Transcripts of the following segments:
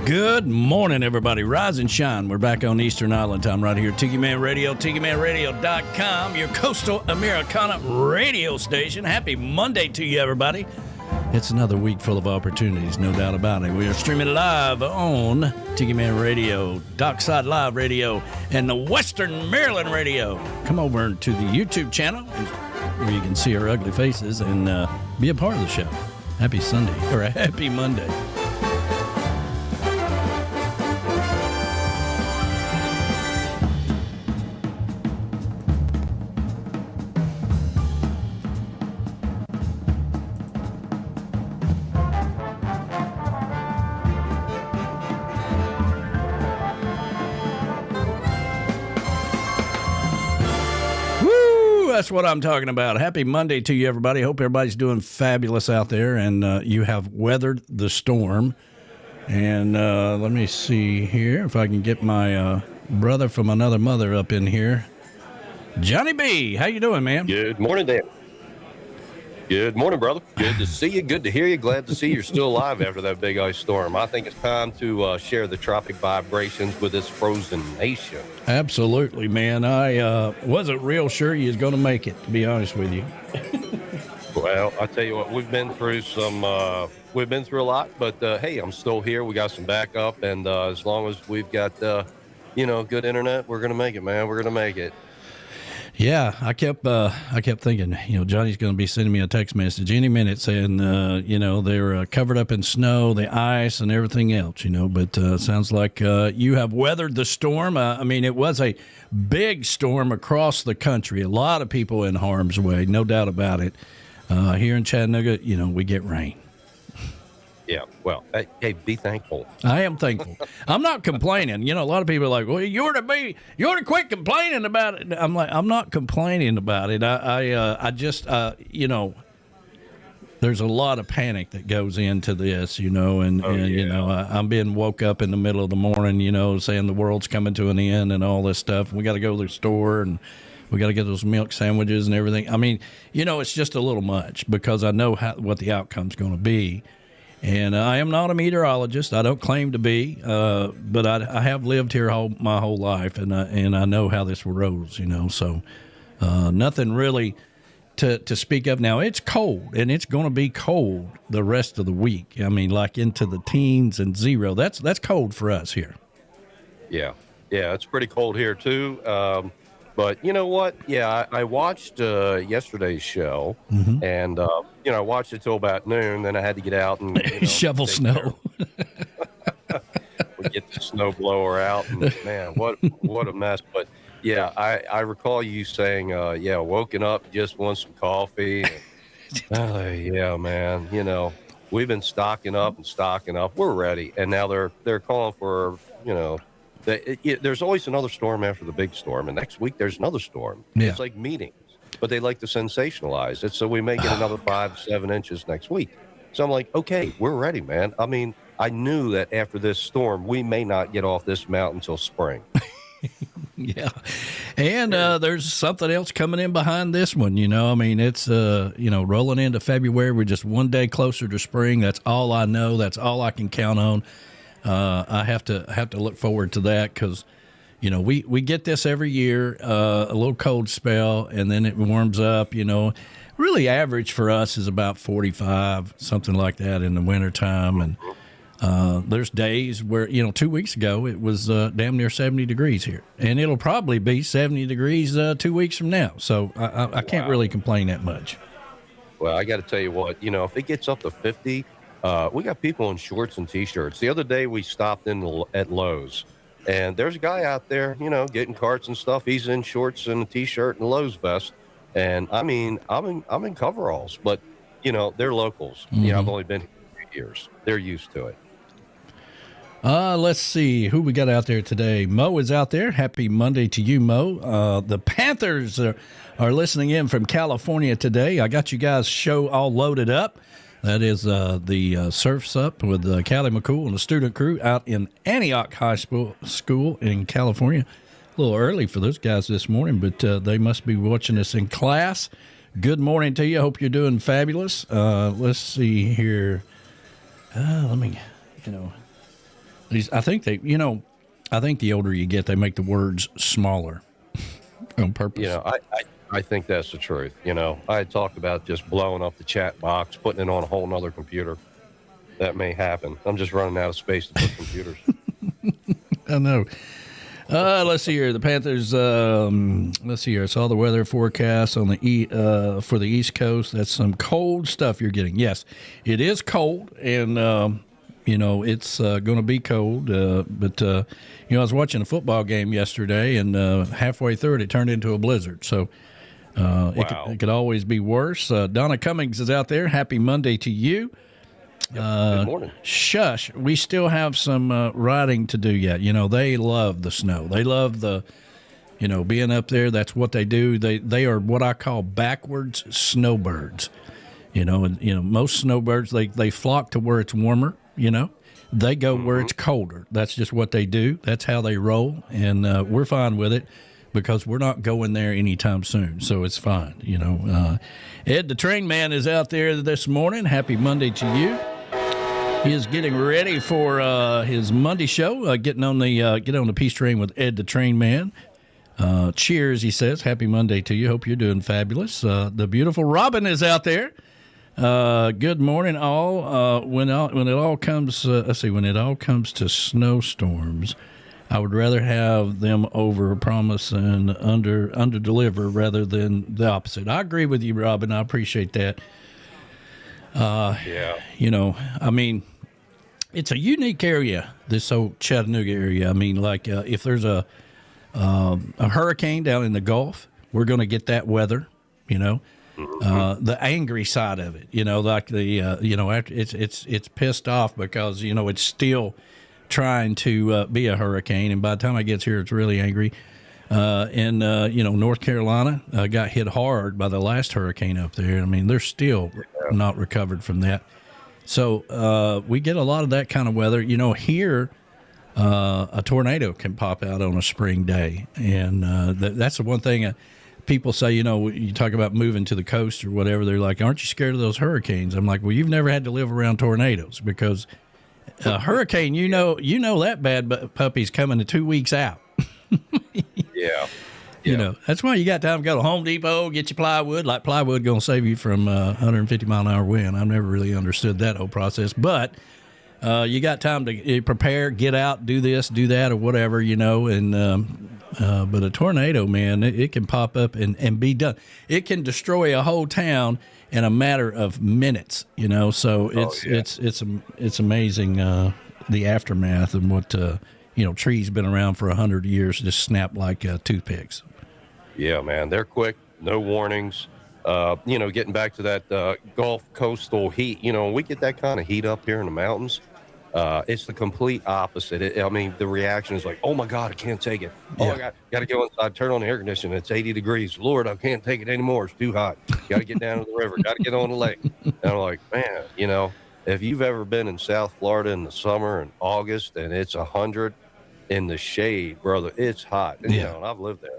Good morning, everybody. Rise and shine. We're back on Eastern Island time right here. Tiki Man Radio, TikiManRadio.com, your coastal Americana radio station. Happy Monday to you, everybody. It's another week full of opportunities, no doubt about it. We are streaming live on Tiki Man Radio, Dockside Live Radio, and the Western Maryland Radio. Come over to the YouTube channel where you can see our ugly faces and be a part of the show. Happy Sunday, or a happy Monday. That's what I'm talking about. Happy Monday to you, everybody. Hope everybody's doing fabulous out there, and you have weathered the storm. And let me see here if I can get my brother from another mother up in here. Johnny B, how you doing, man? Good morning, Dan. Good morning, brother. Good to see you. Good to hear you. Glad to see you're still alive after that big ice storm. I think it's time to share the tropic vibrations with this frozen nation. Absolutely, man. I wasn't real sure you was going to make it, to be honest with you. Well, I tell you what, we've been through a lot, but hey, I'm still here. We got some backup, and as long as we've got, good internet, we're going to make it, man. We're going to make it. Yeah, I kept thinking, Johnny's going to be sending me a text message any minute saying, they're covered up in snow, the ice, and everything else, But sounds like you have weathered the storm. It was a big storm across the country. A lot of people in harm's way, no doubt about it. Here in Chattanooga, we get rain. Yeah, well, hey, be thankful. I am thankful. I'm not complaining. A lot of people are like, well, you ought to quit complaining about it. I'm like, I'm not complaining about it. I just, there's a lot of panic that goes into this, I'm being woke up in the middle of the morning, saying the world's coming to an end and all this stuff. We got to go to the store and we got to get those milk sandwiches and everything. It's just a little much because I know what the outcome's going to be. And I am not a meteorologist. I don't claim to be, but I have lived here my whole life, and I know how this rolls, So nothing really to speak of. Now, it's cold, and it's going to be cold the rest of the week. Like into the teens and zero. That's cold for us here. Yeah, it's pretty cold here, too. But you know what? Yeah, I watched yesterday's show, mm-hmm. and I watched it till about noon. Then I had to get out and shovel snow. We get the snow blower out, and man, what a mess! But yeah, I recall you saying, woken up, just want some coffee. And, yeah, man. We've been stocking up. We're ready, and now they're calling for there's always another storm after the big storm, and next week there's another storm. Yeah. It's like meetings, but they like to sensationalize it, so we may get another 5-7 inches next week. So I'm like, okay, we're ready, man. I knew that after this storm, we may not get off this mountain until spring. Yeah, and there's something else coming in behind this one. It's rolling into February. We're just one day closer to spring. That's all I know. That's all I can count on. I have to look forward to that because, we get this every year, a little cold spell, and then it warms up, Really average for us is about 45, something like that in the wintertime. And there's days where, 2 weeks ago it was damn near 70 degrees here. And it'll probably be 70 degrees 2 weeks from now. So I can't really complain that much. Well, I got to tell you what, if it gets up to 50, we got people in shorts and T-shirts. The other day we stopped at Lowe's, and there's a guy out there, getting carts and stuff. He's in shorts and a T-shirt and a Lowe's vest, and I'm in coveralls, but they're locals. Mm-hmm. I've only been here for 2 years. They're used to it. Let's see who we got out there today. Mo is out there. Happy Monday to you, Mo. The Panthers are listening in from California today. I got you guys' show all loaded up. That is the Surf's Up with Callie McCool and the student crew out in Antioch High School in California. A little early for those guys this morning, but they must be watching us in class. Good morning to you. Hope you're doing fabulous. Let's see here. Let me, I think I think the older you get, they make the words smaller on purpose. I think that's the truth. I had talked about just blowing up the chat box, putting it on a whole nother computer. That may happen. I'm just running out of space to put computers. I know. Let's see here. The Panthers. Let's see here. I saw the weather forecast on the for the East Coast. That's some cold stuff you're getting. Yes, it is cold, and it's going to be cold. But I was watching a football game yesterday, and halfway through it turned into a blizzard. So Wow. it could always be worse. Donna Cummings is out there. Happy Monday to you. Good morning. Shush, we still have some riding to do yet. They love the snow. They love the, being up there. That's what they do. They are what I call backwards snowbirds. Most snowbirds, they flock to where it's warmer, They go where it's colder. That's just what they do. That's how they roll, and we're fine with it because we're not going there anytime soon, so it's fine, Ed the Train Man is out there this morning. Happy Monday to you. He is getting ready for his Monday show, get on the Peace Train with Ed the Train Man. Cheers, he says. Happy Monday to you. Hope you're doing fabulous. The beautiful Robin is out there. Good morning, all. When it all comes to snowstorms, I would rather have them over promise and under deliver rather than the opposite. I agree with you, Robin. I appreciate that. Yeah. It's a unique area, this whole Chattanooga area. If there's a hurricane down in the Gulf, we're going to get that weather, the angry side of it, after it's pissed off because, it's still trying to be a hurricane. And by the time it gets here, it's really angry. North Carolina got hit hard by the last hurricane up there. They're still not recovered from that. So we get a lot of that kind of weather. Here, a tornado can pop out on a spring day. And that's the one thing people say, you talk about moving to the coast or whatever. They're like, aren't you scared of those hurricanes? I'm like, well, you've never had to live around tornadoes because a hurricane, that bad puppy's coming to 2 weeks out. Yeah. That's why you got time to go to Home Depot, get your plywood. Like plywood going to save you from 150 mile an hour wind. I've never really understood that whole process, but you got time to prepare, get out, do this, do that, or whatever, but a tornado, man, it can pop up and be done. It can destroy a whole town in a matter of minutes, so it's amazing the aftermath and what trees been around for 100 years just snap like toothpicks. Yeah, man, they're quick, no warnings. Getting back to that Gulf coastal heat, we get that kind of heat up here in the mountains. It's the complete opposite. The reaction is like, oh my God, I can't take it. Oh, I got to go inside, turn on the air conditioner. It's 80 degrees. Lord, I can't take it anymore. It's too hot. Got to get down to the river. Got to get on the lake. And I'm like, man, if you've ever been in South Florida in the summer in August and it's 100 in the shade, brother, it's hot. And, and I've lived there.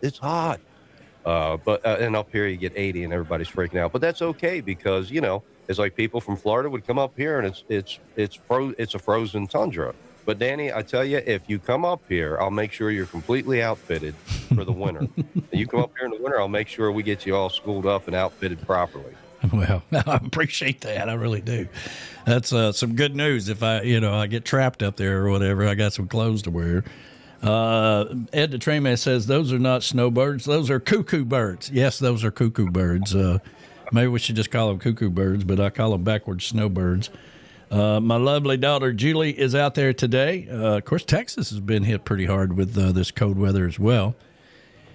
It's hot. And up here you get 80 and everybody's freaking out. But that's okay because, it's like people from Florida would come up here and it's a frozen tundra. But Danny, I tell you, if you come up here, I'll make sure you're completely outfitted for the winter. You come up here in the winter, I'll make sure we get you all schooled up and outfitted properly. Well, I appreciate that. I really do. That's some good news. If I get trapped up there or whatever, I got some clothes to wear. Ed the Train Man says those are not snowbirds. Those are cuckoo birds. Yes, those are cuckoo birds. Maybe we should just call them cuckoo birds, but I call them backwards snowbirds. My lovely daughter Julie is out there today. Of course, Texas has been hit pretty hard with this cold weather as well.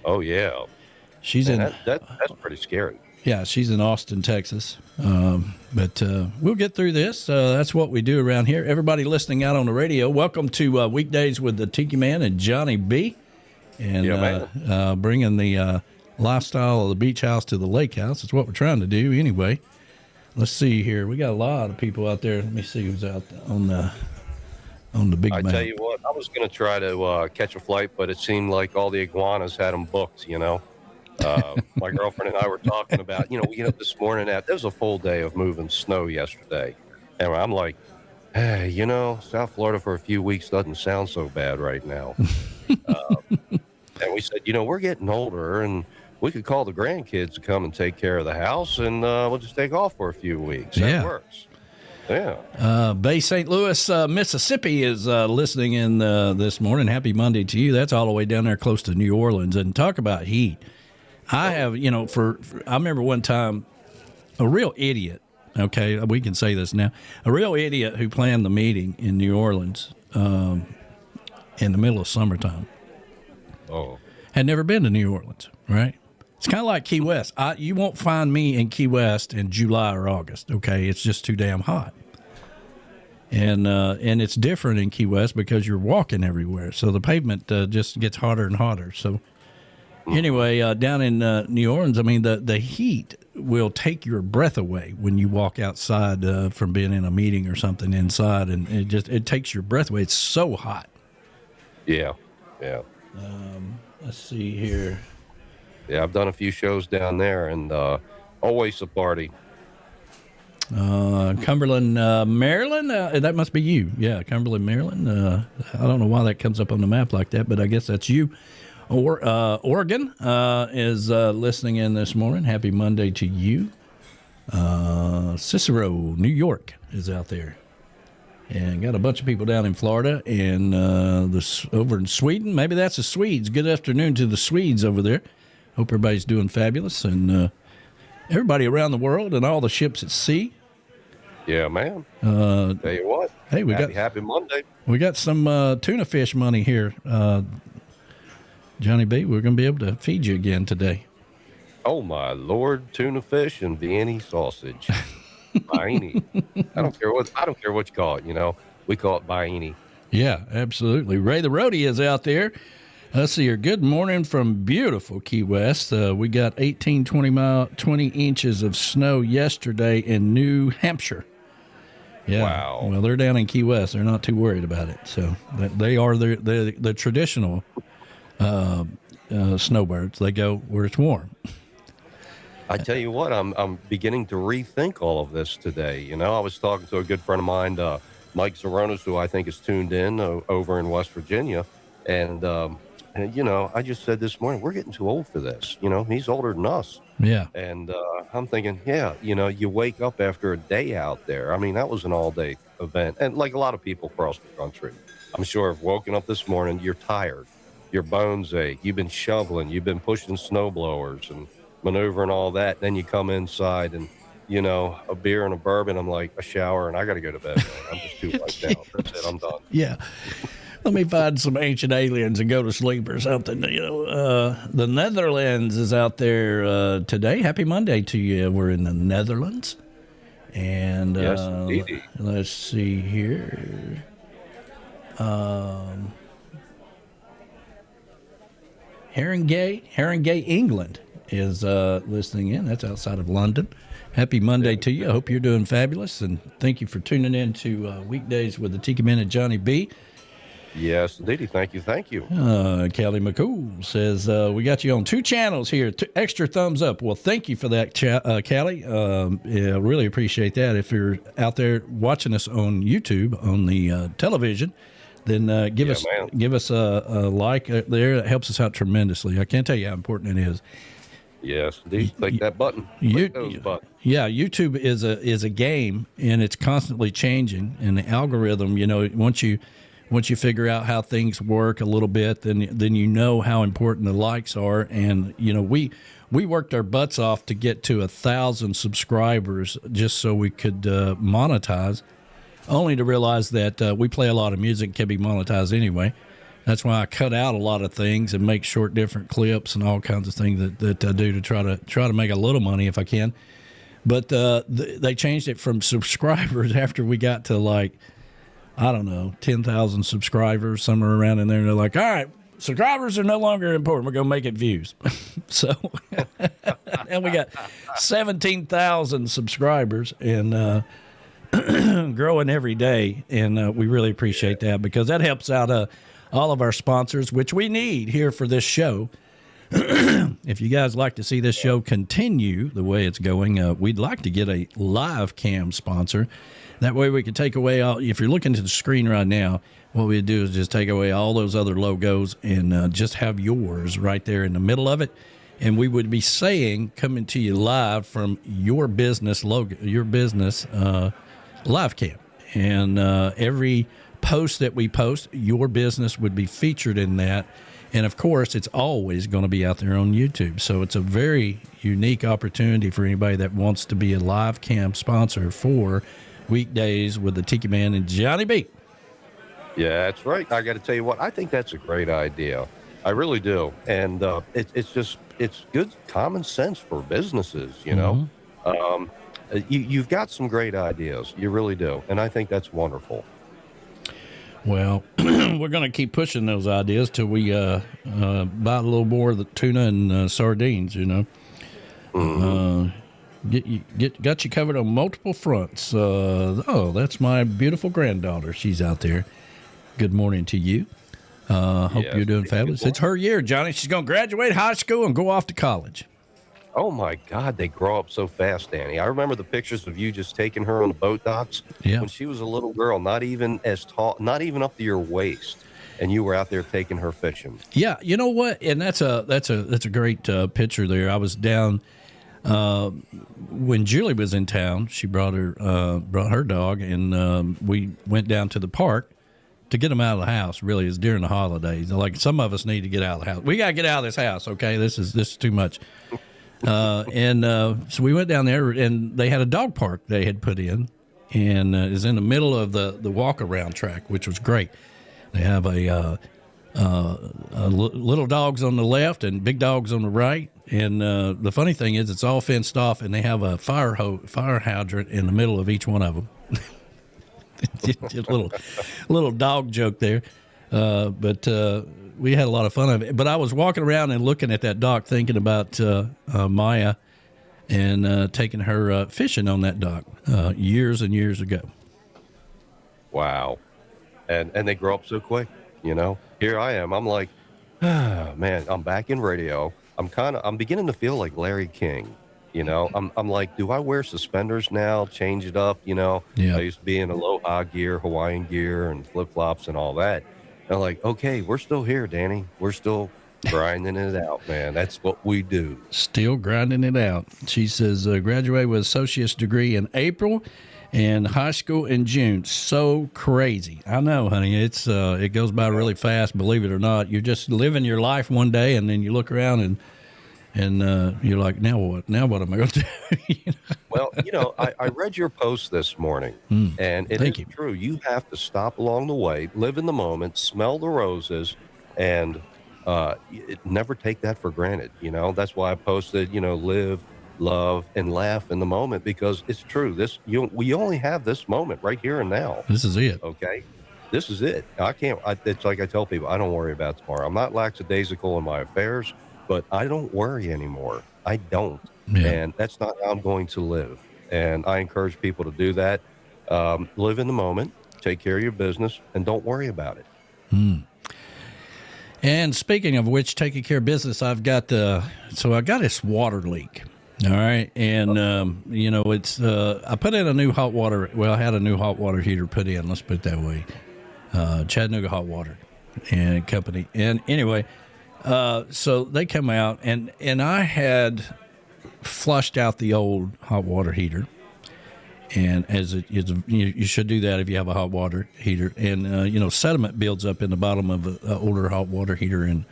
Oh yeah, she's that's pretty scary. Yeah, she's in Austin, Texas. But we'll get through this. That's what we do around here. Everybody listening out on the radio, welcome to Weekdays with the Tiki Man and Johnny B. And bringing the lifestyle of the beach house to the lake house. That's what we're trying to do anyway. Let's see here. We got a lot of people out there. Let me see who's out on the big map. I tell you what, I was going to try to catch a flight, but it seemed like all the iguanas had them booked, My girlfriend and I were talking about, we get up this morning there was a full day of moving snow yesterday. And I'm like, hey, South Florida for a few weeks doesn't sound so bad right now. And we said, we're getting older and we could call the grandkids to come and take care of the house and we'll just take off for a few weeks. That works. Yeah. Bay St. Louis, Mississippi is listening in this morning. Happy Monday to you. That's all the way down there close to New Orleans. And talk about heat. I have, I remember one time a real idiot, okay, we can say this now, a real idiot who planned the meeting in New Orleans in the middle of summertime. Oh. Had never been to New Orleans, right? It's kind of like Key West. You won't find me in Key West in July or August, okay? It's just too damn hot. And it's different in Key West because you're walking everywhere. So the pavement just gets hotter and hotter. So anyway, down in New Orleans, I mean, the heat will take your breath away when you walk outside from being in a meeting or something inside. And it takes your breath away. It's so hot. Yeah. Let's see here. Yeah, I've done a few shows down there, and always a party. Cumberland, Maryland. That must be you. Yeah, Cumberland, Maryland. I don't know why that comes up on the map like that, but I guess that's you. Or Oregon is listening in this morning. Happy Monday to you. Cicero, New York is out there. And got a bunch of people down in Florida and over in Sweden. Maybe that's the Swedes. Good afternoon to the Swedes over there. Hope everybody's doing fabulous. And everybody around the world and all the ships at sea. Yeah, man. Tell you what. Hey, happy Monday. We got some tuna fish money here. Johnny B, we're going to be able to feed you again today. Oh, my Lord. Tuna fish and Vienna sausage. Baini. I don't care what you call it, We call it Baini. Yeah, absolutely. Ray the Roadie is out there. Let's see here. Good morning from beautiful Key West. We got 20 inches of snow yesterday in New Hampshire. Yeah. Wow. Well, they're down in Key West. They're not too worried about it. So they are the traditional snowbirds. They go where it's warm. I tell you what, I'm beginning to rethink all of this today. I was talking to a good friend of mine, Mike Zeronis, who I think is tuned in over in West Virginia. And I just said this morning, we're getting too old for this. He's older than us. Yeah. And I'm thinking, you wake up after a day out there. I mean, that was an all-day event. And like a lot of people across the country, I'm sure have woken up this morning, you're tired. Your bones ache. You've been shoveling. You've been pushing snow blowers and maneuvering all that. Then you come inside and, a beer and a bourbon. I'm like, a shower, and I got to go to bed. Man. I'm just too wiped out. That's it. I'm done. Yeah. Let me find some ancient aliens and go to sleep or something. The Netherlands is out there today. Happy Monday to you. We're in the Netherlands. And yes, indeed. Let's see here. Haringey, England is listening in. That's outside of London. Happy Monday to you. I hope you're doing fabulous, and thank you for tuning in to Weekdays with the Tiki Man and Johnny B. Yes, indeed. Thank you. Callie McCool says, we got you on 2 channels here. Extra thumbs up. Well, thank you for that, Callie. Yeah, really appreciate that. If you're out there watching us on YouTube, on the television, then give us a like there. It helps us out tremendously. I can't tell you how important it is. Yes, indeed. Click that button. Click those buttons. Yeah, YouTube is a game, and it's constantly changing. And the algorithm, once you figure out how things work a little bit, then you know how important the likes are. And we worked our butts off to get to 1,000 subscribers just so we could monetize. Only to realize that we play a lot of music, can be monetized anyway. That's why I cut out a lot of things and make short, different clips and all kinds of things that I do to try to make a little money if I can. But they changed it from subscribers after we got to 10,000 subscribers, somewhere around in there. And they're like, all right, subscribers are no longer important. We're going to make it views. So, and we got 17,000 subscribers and growing every day. And we really appreciate that because that helps out all of our sponsors, which we need here for this show. If you guys like to see this show continue the way it's going, we'd like to get a live cam sponsor. That way we could take away all, if you're looking to the screen right now, what we'd do is just take away all those other logos and just have yours right there in the middle of it. And we would be saying, coming to you live from your business logo, your business live cam. And every post that we post, your business would be featured in that. And of course, it's always going to be out there on YouTube. So it's a very unique opportunity for anybody that wants to be a live cam sponsor for Weekdays with the Tiki Man and Johnny B. Yeah, that's right. I got to tell you what, I think that's a great idea. I really do. And it's good common sense for businesses, you know. You've got some great ideas. You really do. And I think that's wonderful. Well, we're going to keep pushing those ideas till we buy a little more of the tuna and sardines, you know. Got you covered on multiple fronts. That's my beautiful granddaughter. She's out there. Good morning to you. Hope you're doing fabulous. It's her year, Johnny. She's going to graduate high school and go off to college. Oh, my God. They grow up so fast, Danny. I remember the pictures of you just taking her on the boat docks when she was a little girl, not even as tall, not even up to your waist. And you were out there taking her fishing. Yeah. You know what? And that's a great picture there. I was down when Julie was in town. She brought her dog, and we went down to the park to get them out of the house. Really, is during the holidays. Like, some of us need to get out of the house. We got to get out of this house. Okay, this is too much. So we went down there, and they had a dog park they had put in, and it was in the middle of the walk around track, which was great. They have little dogs on the left and big dogs on the right. And the funny thing is, it's all fenced off, and they have a fire hydrant in the middle of each one of them. Just a little dog joke there. But we had a lot of fun of it. But I was walking around and looking at that dock, thinking about Maya and taking her fishing on that dock years and years ago. Wow. And they grow up so quick, you know. Here I am. I'm like, man, I'm back in radio. I'm beginning to feel like Larry King. You know, I'm like, do I wear suspenders now? Change it up, you know? Yeah. I used to be in Aloha gear, Hawaiian gear, and flip-flops and all that. And I'm like, okay, we're still here, Danny. We're still grinding it out, man. That's what we do. Still grinding it out. She says, graduate with associate's degree in April and high school in June. So crazy. I know, honey. It's it goes by really fast, believe it or not. You're just living your life one day, and then you look around and you're like, now what? Now what am I going to do? You know? Well, you know, I read your post this morning, and it is true. You have to stop along the way, live in the moment, smell the roses, and never take that for granted. You know, that's why I posted, you know, live, love, and laugh in the moment, because it's true. We only have this moment right here and now. This is it. Okay. This is it. It's like I tell people, I don't worry about tomorrow. I'm not lackadaisical in my affairs, but I don't worry anymore. I don't. Yeah. And that's not how I'm going to live. And I encourage people to do that. Live in the moment, take care of your business, and don't worry about it. And speaking of which, taking care of business, I've got this water leak. All right. And, you know, it's, I put in a new hot water. Well, I had a new hot water heater put in. Let's put it that way. Chattanooga Hot Water and Company. And anyway, so they come out, and I had flushed out the old hot water heater. And you should do that if you have a hot water heater. And, you know, sediment builds up in the bottom of an older hot water heater. And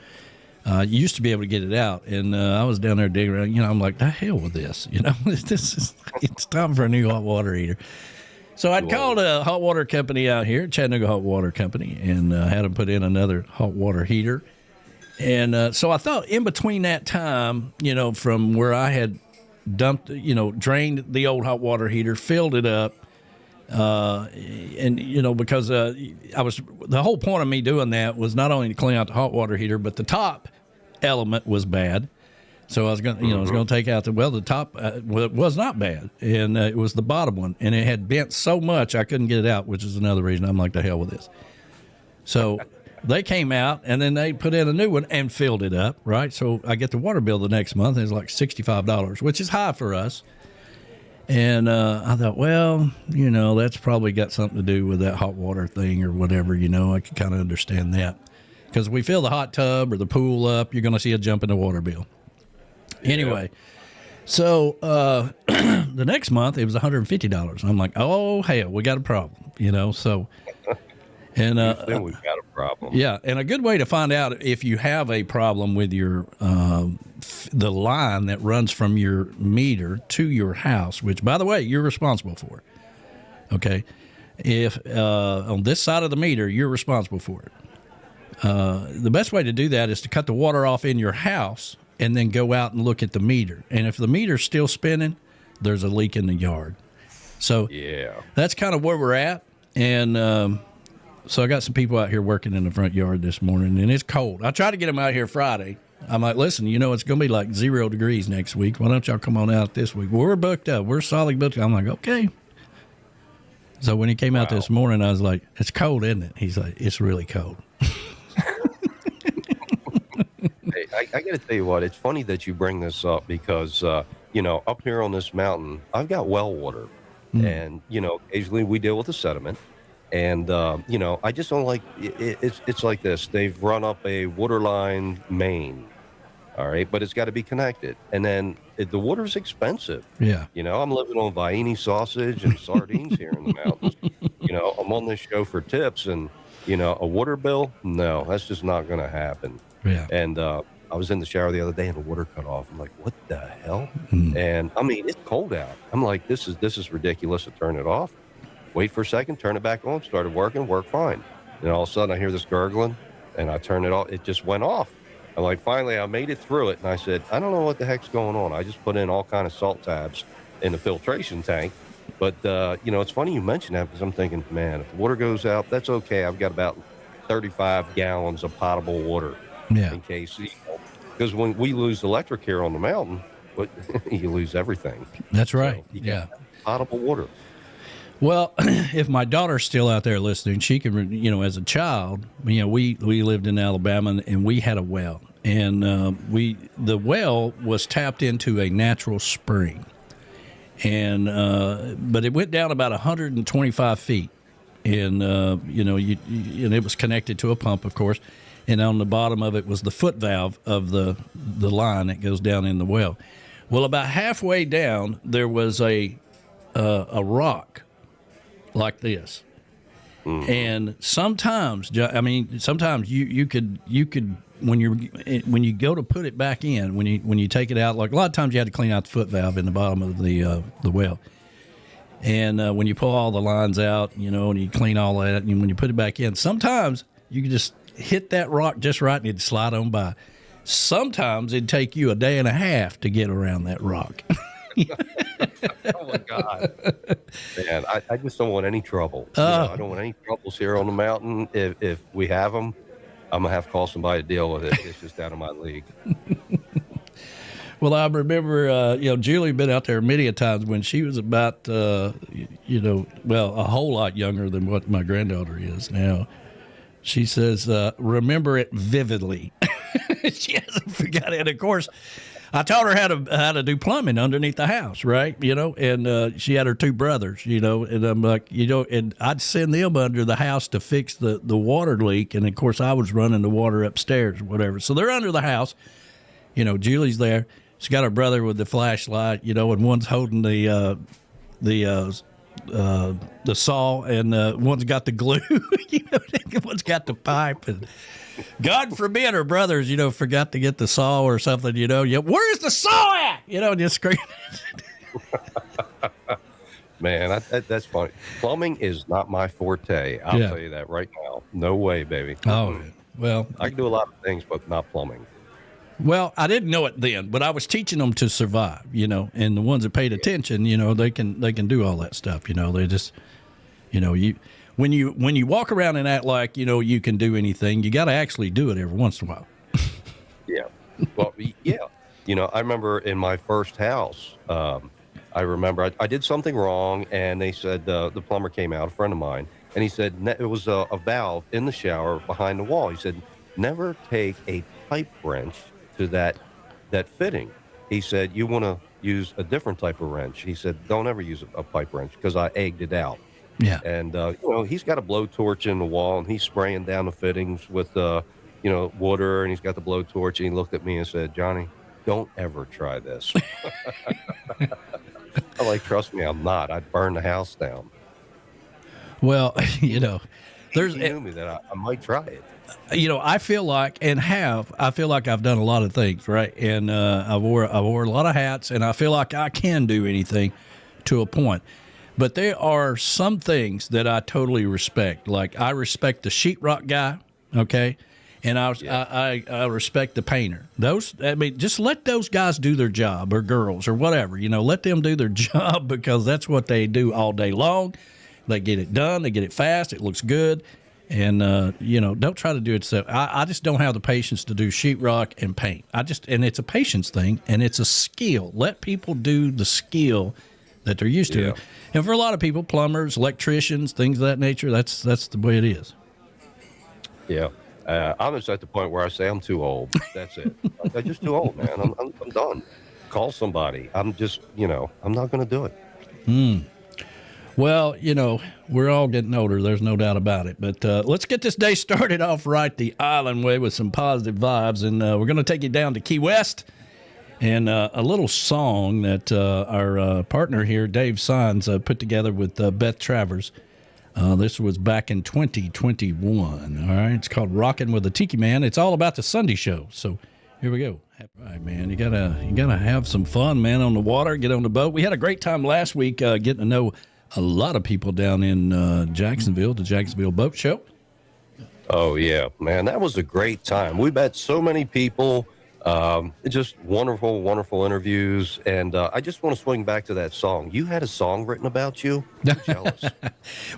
you used to be able to get it out. And I was down there digging around. You know, I'm like, the hell with this. You know, it's time for a new hot water heater. So I'd called a hot water company out here, Chattanooga Hot Water Company, and had them put in another hot water heater. And so I thought in between that time, you know, from where I had dumped, you know, drained the old hot water heater, filled it up, and, you know, because the whole point of me doing that was not only to clean out the hot water heater, but the top element was bad. So I was going to take out the top was not bad, and it was the bottom one, and it had bent so much I couldn't get it out, which is another reason I'm like, the hell with this. So they came out, and then they put in a new one and filled it up, right? So I get the water bill the next month, and it's like $65, which is high for us. And I thought, well, that's probably got something to do with that hot water thing or whatever. I could kind of understand that. Because we fill the hot tub or the pool up, you're going to see a jump in the water bill. Yeah. Anyway, so the next month it was $150. I'm like, oh, hell, we got a problem, so. And then we've got a problem. Yeah, and a good way to find out if you have a problem with your the line that runs from your meter to your house, which, by the way, you're responsible for. Okay, if on this side of the meter, you're responsible for it. The best way to do that is to cut the water off in your house and then go out and look at the meter. And if the meter's still spinning, there's a leak in the yard. So yeah, that's kind of where we're at, and. So I got some people out here working in the front yard this morning, and it's cold. I tried to get them out here Friday. I'm like, listen, it's going to be like 0 degrees next week. Why don't y'all come on out this week? Well, we're booked up. We're solid booked up. I'm like, okay. So when he came out this morning, I was like, it's cold, isn't it? He's like, it's really cold. Hey, I got to tell you what, it's funny that you bring this up because, up here on this mountain, I've got well water. And, occasionally we deal with the sediment. And, I just don't like it's like this. They've run up a water line main. All right. But it's got to be connected. And then the water's expensive. Yeah. I'm living on Vienna sausage and sardines here in the mountains. I'm on this show for tips and, a water bill. No, that's just not going to happen. Yeah. And I was in the shower the other day and the water cut off. I'm like, what the hell? And I mean, it's cold out. I'm like, this is ridiculous to turn it off. Wait for a second, turn it back on, started working, worked fine. Then all of a sudden I hear this gurgling and I turn it off. It just went off. I'm like, finally I made it through it. And I said, I don't know what the heck's going on. I just put in all kind of salt tabs in the filtration tank. But, it's funny you mentioned that because I'm thinking, man, if the water goes out, that's okay. I've got about 35 gallons of potable water in case, because when we lose electric here on the mountain, you lose everything. That's right. So you potable water. Well, if my daughter's still out there listening, she can, as a child, we lived in Alabama and we had a well, and the well was tapped into a natural spring, and but it went down about 125 feet, and and it was connected to a pump, of course, and on the bottom of it was the foot valve of the line that goes down in the well. Well, about halfway down there was a rock like this. And sometimes you could when you go to put it back in, when you take it out, like a lot of times you had to clean out the foot valve in the bottom of the well. And when you pull all the lines out, and you clean all that, and when you put it back in, sometimes you can just hit that rock just right and it'd slide on by. Sometimes it'd take you a day and a half to get around that rock. Oh my God, man! I just don't want any trouble. I don't want any troubles here on the mountain. If we have them, I'm gonna have to call somebody to deal with it. It's just out of my league. Well, I remember, Julie been out there many a times when she was about, a whole lot younger than what my granddaughter is now. She says, remember it vividly. She hasn't forgot it. Of course, I taught her how to do plumbing underneath the house, right? And she had her two brothers, and I'm like, and I'd send them under the house to fix the water leak. And of course I was running the water upstairs or whatever. So they're under the house, Julie's there. She's got her brother with the flashlight, and one's holding the saw, and one's got the glue, one's got the pipe, and God forbid her brothers, forgot to get the saw or something, where's the saw at? Just screaming. Man, that's funny. Plumbing is not my forte. I'll tell you that right now. No way, baby. Oh, well, I can do a lot of things, but not plumbing. Well, I didn't know it then, but I was teaching them to survive, and the ones that paid attention, they can do all that stuff, they just, when you walk around and act like, you can do anything, you got to actually do it every once in a while. Yeah. Well, yeah. I remember in my first house, I remember I did something wrong, and they said the plumber came out, a friend of mine, and he said it was a valve in the shower behind the wall. He said, never take a pipe wrench to that fitting. He said, you want use a different type of wrench. He said, don't ever use a pipe wrench because I egged it out. Yeah. And, he's got a blowtorch in the wall and he's spraying down the fittings with, water, and he's got the blowtorch, and he looked at me and said, Johnny, don't ever try this. I'm like, trust me, I'm not. I'd burn the house down. Well, He knew me that I might try it. I feel like I've done a lot of things, right? And I wore a lot of hats, and I feel like I can do anything to a point. But there are some things that I totally respect. Like I respect the sheetrock guy, okay? And I respect the painter. Just let those guys do their job, or girls, or whatever. Let them do their job, because that's what they do all day long. They get it done. They get it fast. It looks good. And, don't try to do it. So I just don't have the patience to do sheetrock and paint. And it's a patience thing, and it's a skill. Let people do the skill that they're used to. Yeah. And for a lot of people, plumbers, electricians, things of that nature, that's the way it is. Yeah. I'm just at the point where I say I'm too old. That's it. I'm just too old, man. I'm done. Call somebody. I'm just, I'm not going to do it. Well, we're all getting older. There's no doubt about it. But let's get this day started off right the island way with some positive vibes. And we're going to take you down to Key West. And a little song that our partner here, Dave Sines, put together with Beth Travers. This was back in 2021. All right, it's called "Rockin' with the Tiki Man." It's all about the Sunday show. So here we go. All right, man, you gotta have some fun, man, on the water. Get on the boat. We had a great time last week getting to know a lot of people down in Jacksonville, the Jacksonville Boat Show. Oh yeah, man, that was a great time. We met so many people. Just wonderful, wonderful interviews. And I just want to swing back to that song. You had a song written about you? I'm jealous.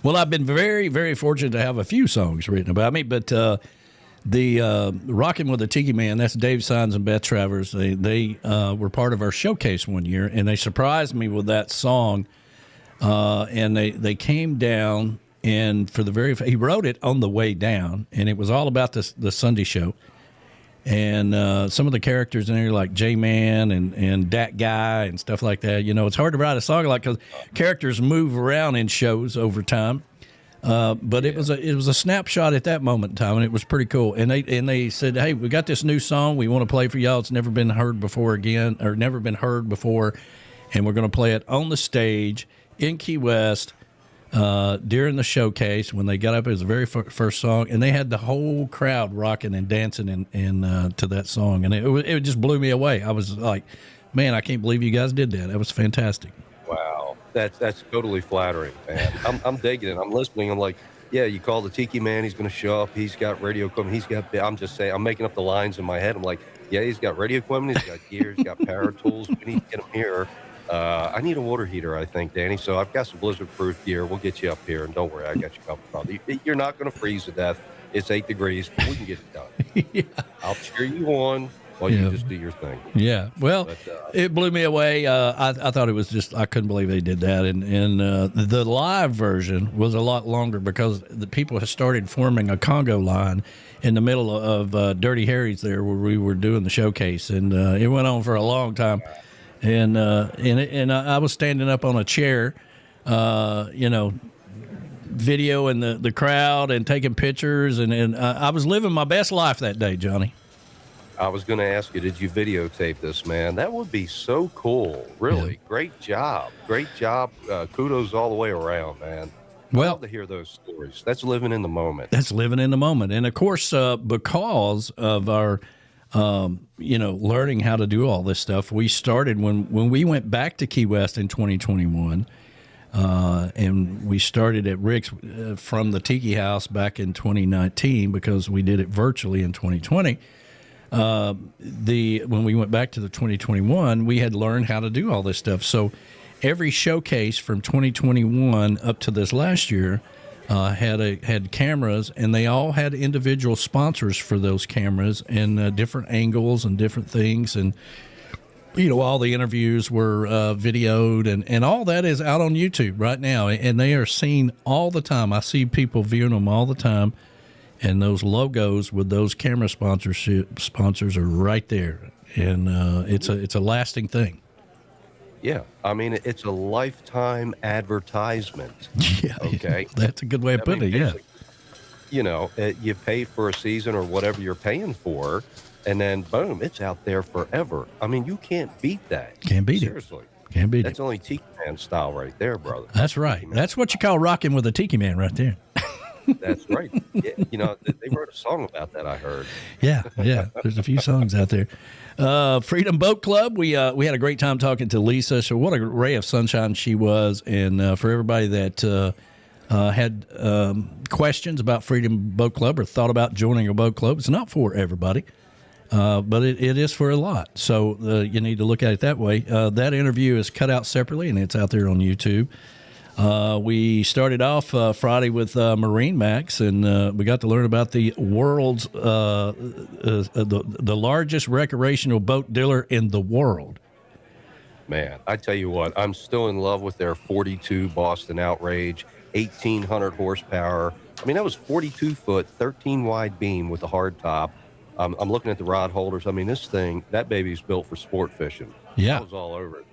Well, I've been very, very fortunate to have a few songs written about me, but the Rockin' with the Tiki Man, that's Dave Sines and Beth Travers. They were part of our showcase one year, and they surprised me with that song. And they came down, and he wrote it on the way down, and it was all about the Sunday show. And some of the characters in there, like J-Man and Dat Guy and stuff like that, it's hard to write a song like, because characters move around in shows over time. But it was a snapshot at that moment in time, and it was pretty cool. And they said, hey, we got this new song we want to play for y'all. It's never been heard before, and we're going to play it on the stage in Key West during the showcase. When they got up, it was the very first song, and they had the whole crowd rocking and dancing to that song, and it just blew me away. I was like, man, I can't believe you guys did that. That was fantastic. Wow, that's totally flattering, man. I'm digging it. I'm listening. I'm like, yeah, you call the Tiki Man, he's going to show up. He's got radio equipment. I'm just saying, I'm making up the lines in my head. I'm like, yeah, he's got radio equipment. He's got gear. He's got power tools. We need to get him here. I need a water heater, I think, Danny. So I've got some blizzard-proof gear. We'll get you up here, and don't worry, I got you covered. You're not going to freeze to death. It's 8 degrees. We can get it done. Yeah. I'll cheer you on while you just do your thing. Yeah. Well, it blew me away. I thought it was just, I couldn't believe they did that. And the live version was a lot longer, because the people had started forming a Congo line in the middle of Dirty Harry's there, where we were doing the showcase. And it went on for a long time. And I was standing up on a chair, videoing the crowd and taking pictures, and I was living my best life that day, Johnny. I was going to ask you, did you videotape this, man? That would be so cool. Really, yeah. Great job. Kudos all the way around, man. Well, I love to hear those stories. That's living in the moment. And of course, because of our learning how to do all this stuff, we started when we went back to Key West in 2021, and we started at Rick's from the Tiki House back in 2019, because we did it virtually in 2020. When we went back to the 2021, we had learned how to do all this stuff. So every showcase from 2021 up to this last year had cameras, and they all had individual sponsors for those cameras, and different angles and different things. And, all the interviews were videoed, and all that is out on YouTube right now, and they are seen all the time. I see people viewing them all the time, and those logos with those camera sponsors are right there, and it's a lasting thing. Yeah, I mean, it's a lifetime advertisement. Yeah, Okay, that's a good way of I mean, putting it. Yeah, basically, you pay for a season or whatever you're paying for, and then boom, it's out there forever. I mean, you can't beat that. can't beat it. Seriously, Can't beat it. that's only Tiki Man style right there, brother. That's Tiki right. Man. That's what you call rocking with a Tiki Man right there. That's right. Yeah, they wrote a song about that. I heard. Yeah, yeah. There's a few songs out there. Freedom Boat Club. We had a great time talking to Lisa. So what a ray of sunshine she was, and for everybody that had questions about Freedom Boat Club or thought about joining a boat club, it's not for everybody, but it is for a lot. So you need to look at it that way. That interview is cut out separately, and it's out there on YouTube. We started off Friday with Marine Max, and we got to learn about the world's the largest recreational boat dealer in the world. Man, I tell you what, I'm still in love with their 42 Boston Outrage, 1,800 horsepower. I mean, that was 42 foot, 13 wide beam with a hard top. I'm looking at the rod holders. I mean, that baby's built for sport fishing. Yeah. I was all over it,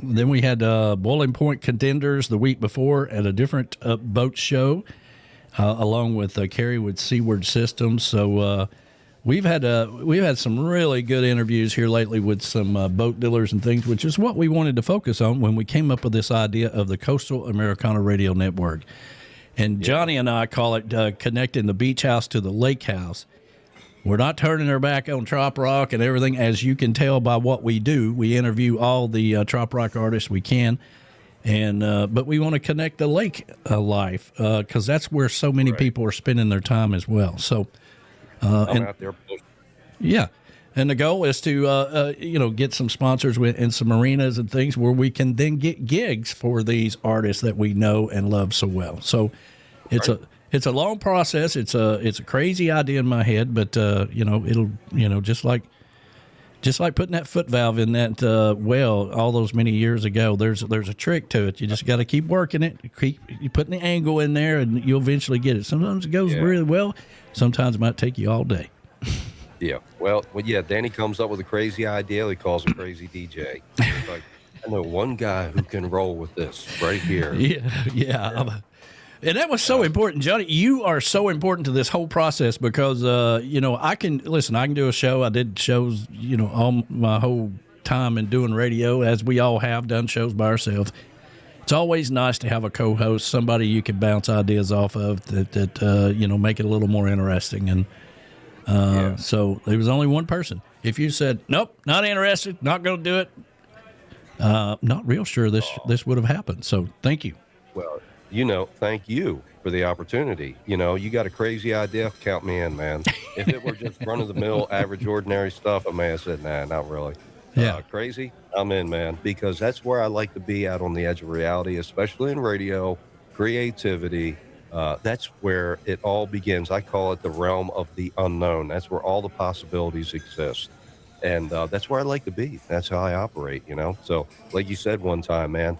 Then we had Boiling Point Contenders the week before at a different boat show, along with Carrie with Seaward Systems. So we've had some really good interviews here lately with some boat dealers and things, which is what we wanted to focus on when we came up with this idea of the Coastal Americana Radio Network. And Johnny and I call it connecting the beach house to the lake house. We're not turning our back on trop rock and everything, as you can tell by what we do. We interview all the trop rock artists we can, and but we want to connect the lake life because that's where so many people are spending their time as well. So, I'm out there pushing. Yeah, and the goal is to get some sponsors and some marinas and things where we can then get gigs for these artists that we know and love so well. So, It's a long process. It's a crazy idea in my head, but it'll just like putting that foot valve in that well all those many years ago. There's a trick to it. You just got to keep working it. Keep putting the angle in there, and you'll eventually get it. Sometimes it goes really well. Sometimes it might take you all day. Yeah. Well, Danny comes up with a crazy idea. He calls a crazy DJ. It's like, I know one guy who can roll with this right here. Yeah. And that was so important, Johnny. You are so important to this whole process because, I can do a show. I did shows, all my whole time in doing radio, as we all have done shows by ourselves. It's always nice to have a co-host, somebody you can bounce ideas off of that make it a little more interesting. And so there was only one person. If you said, nope, not interested, not going to do it, not real sure this would have happened. So thank you. Well, thank you for the opportunity. You got a crazy idea, count me in, man. If it were just run-of-the-mill, average, ordinary stuff, I may have said, nah, not really. Yeah. Crazy, I'm in, man, because that's where I like to be, out on the edge of reality, especially in radio, creativity. That's where it all begins. I call it the realm of the unknown. That's where all the possibilities exist. And that's where I like to be. That's how I operate, So like you said one time, man,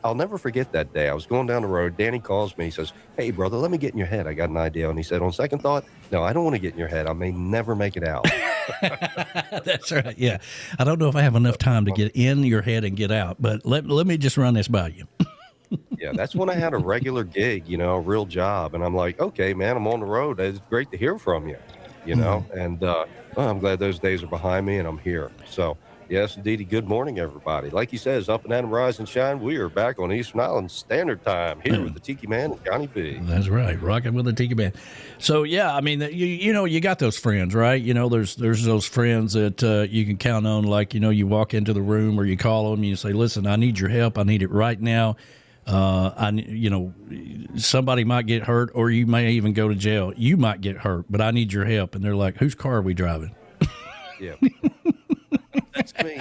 I'll never forget that day. I was going down the road. Danny calls me. He says, hey, brother, let me get in your head. I got an idea. And he said, on second thought, no, I don't want to get in your head. I may never make it out. That's right. Yeah. I don't know if I have enough time to get in your head and get out, but let me just run this by you. Yeah, that's when I had a regular gig, a real job. And I'm like, okay, man, I'm on the road. It's great to hear from you, And I'm glad those days are behind me and I'm here. So, yes, indeed. Good morning, everybody. Like he says, up and at 'em, rise and shine. We are back on Eastern Island Standard Time here with the Tiki Man and Johnny B. That's right, rocking with the Tiki Man. So yeah, I mean, you got those friends, right? There's those friends that you can count on. Like you walk into the room or you call them and you say, "Listen, I need your help. I need it right now." Somebody might get hurt, or you may even go to jail. You might get hurt, but I need your help. And they're like, "Whose car are we driving?" Yeah. That's me.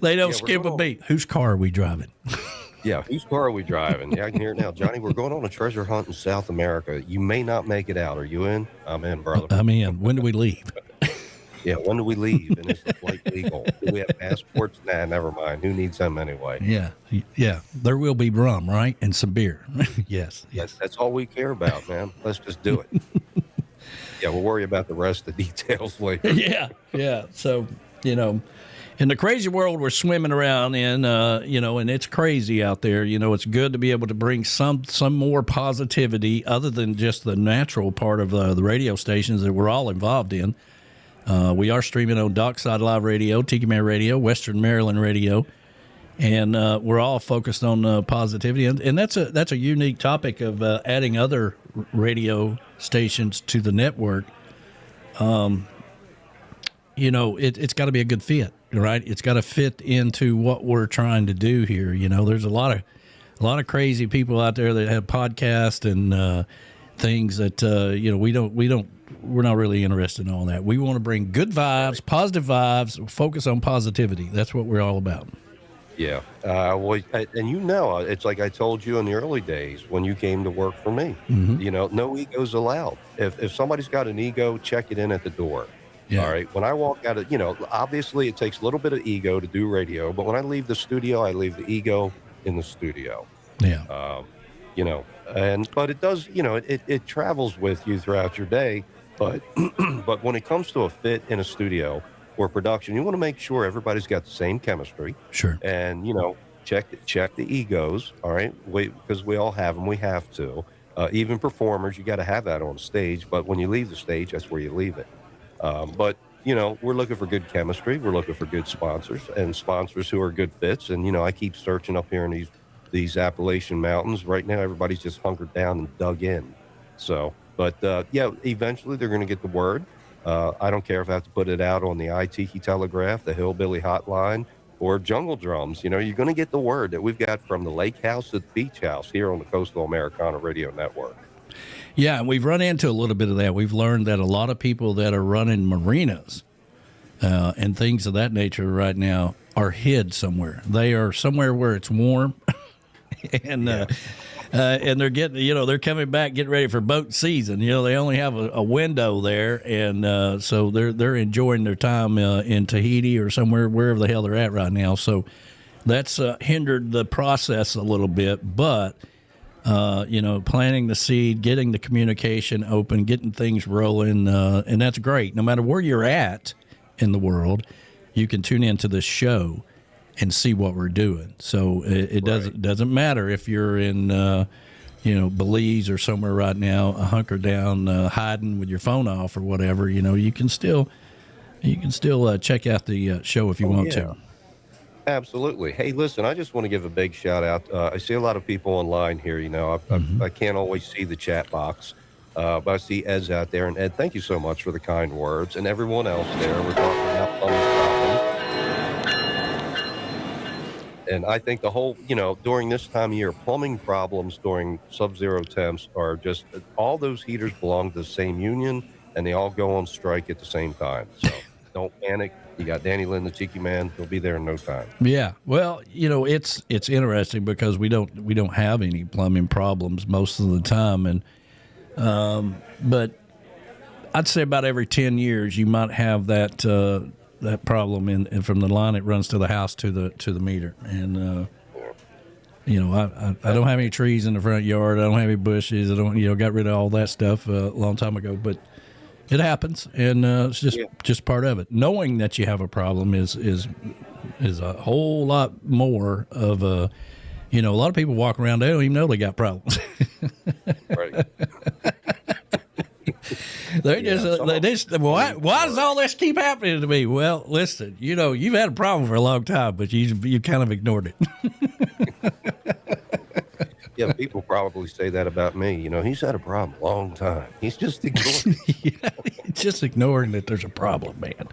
They don't skip a beat. Whose car are we driving? Yeah, whose car are we driving? Yeah, I can hear it now. Johnny, we're going on a treasure hunt in South America. You may not make it out. Are you in? I'm in, brother. I'm in. When do we leave? Yeah, when do we leave? And is the flight legal? Do we have passports? Nah, never mind. Who needs them anyway? Yeah. There will be rum, right? And some beer. Yes. That's all we care about, man. Let's just do it. Yeah, we'll worry about the rest of the details later. Yeah. So, you know, in the crazy world we're swimming around in, you know, and it's crazy out there. You know, it's good to be able to bring some more positivity other than just the natural part of the radio stations that we're all involved in. We are streaming on Dockside Live Radio, Tiki Man Radio, Western Maryland Radio, and we're all focused on positivity. And that's a unique topic of adding other radio stations to the network. You know, it's got to be a good fit, right? It's got to fit into what we're trying to do here. You know, there's a lot of crazy people out there that have podcasts and things that you know, we're not really interested in all that. We want to bring good vibes, positive vibes, focus on positivity. That's what we're all about. Yeah. Well, and you know, it's like I told you in the early days when you came to work for me. Mm-hmm. You know, no egos allowed. If somebody's got an ego, check it in at the door. Yeah. All right. When I walk out of, you know, obviously it takes a little bit of ego to do radio, but when I leave the studio, I leave the ego in the studio. Yeah. You know, but it does, you know, it travels with you throughout your day. But but when it comes to a fit in a studio or production, you want to make sure everybody's got the same chemistry. Sure. And, you know, check the egos. All right. Because we all have them. We have to. Even performers, you got to have that on stage. But when you leave the stage, that's where you leave it. But, you know, we're looking for good chemistry. We're looking for good sponsors and sponsors who are good fits. And, you know, I keep searching up here in these Appalachian mountains. Right now, everybody's just hunkered down and dug in. So, but, yeah, eventually they're going to get the word. I don't care if I have to put it out on the iTiki Telegraph, the Hillbilly Hotline, or Jungle Drums. You know, you're going to get the word that we've got from the lake house to the beach house here on the Coastal Americana Radio Network. Yeah, and we've run into a little bit of that. We've learned that a lot of people that are running marinas and things of that nature right now are hid somewhere. They are somewhere where it's warm, and they're getting, you know, they're coming back, getting ready for boat season. You know, they only have a window there, and so they're enjoying their time in Tahiti or somewhere, wherever the hell they're at right now. So that's hindered the process a little bit, but. You know, planting the seed, getting the communication open, getting things rolling, and that's great. No matter where you're at in the world, you can tune into this show and see what we're doing. So it doesn't matter if you're in, you know, Belize or somewhere right now, hunkered down, hiding with your phone off or whatever. You know, you can still check out the show if you want to. Absolutely. Hey, listen, I just want to give a big shout out. I see a lot of people online here. You know, I can't always see the chat box, but I see Ed's out there. And Ed, thank you so much for the kind words. And everyone else there. We're talking about plumbing problems. And I think the whole, you know, during this time of year, plumbing problems during sub-zero temps are just, all those heaters belong to the same union, and they all go on strike at the same time. So don't panic. You got Danny Lynn, the Tiki Man. He'll be there in no time. Yeah. Well, you know, it's interesting because we don't have any plumbing problems most of the time, and but I'd say about every 10 years you might have that problem in from the line that runs to the house to the meter, and you know, I don't have any trees in the front yard. I don't have any bushes. I don't, you know, got rid of all that stuff a long time ago, but. It happens, and it's just part of it. Knowing that you have a problem is a whole lot more of a, you know, a lot of people walk around, they don't even know they got problems. Right. They just why does all this keep happening to me? Well, listen, you know, you've had a problem for a long time, but you kind of ignored it. Yeah, people probably say that about me. You know, he's had a problem a long time. He's just ignoring just ignoring that there's a problem, man.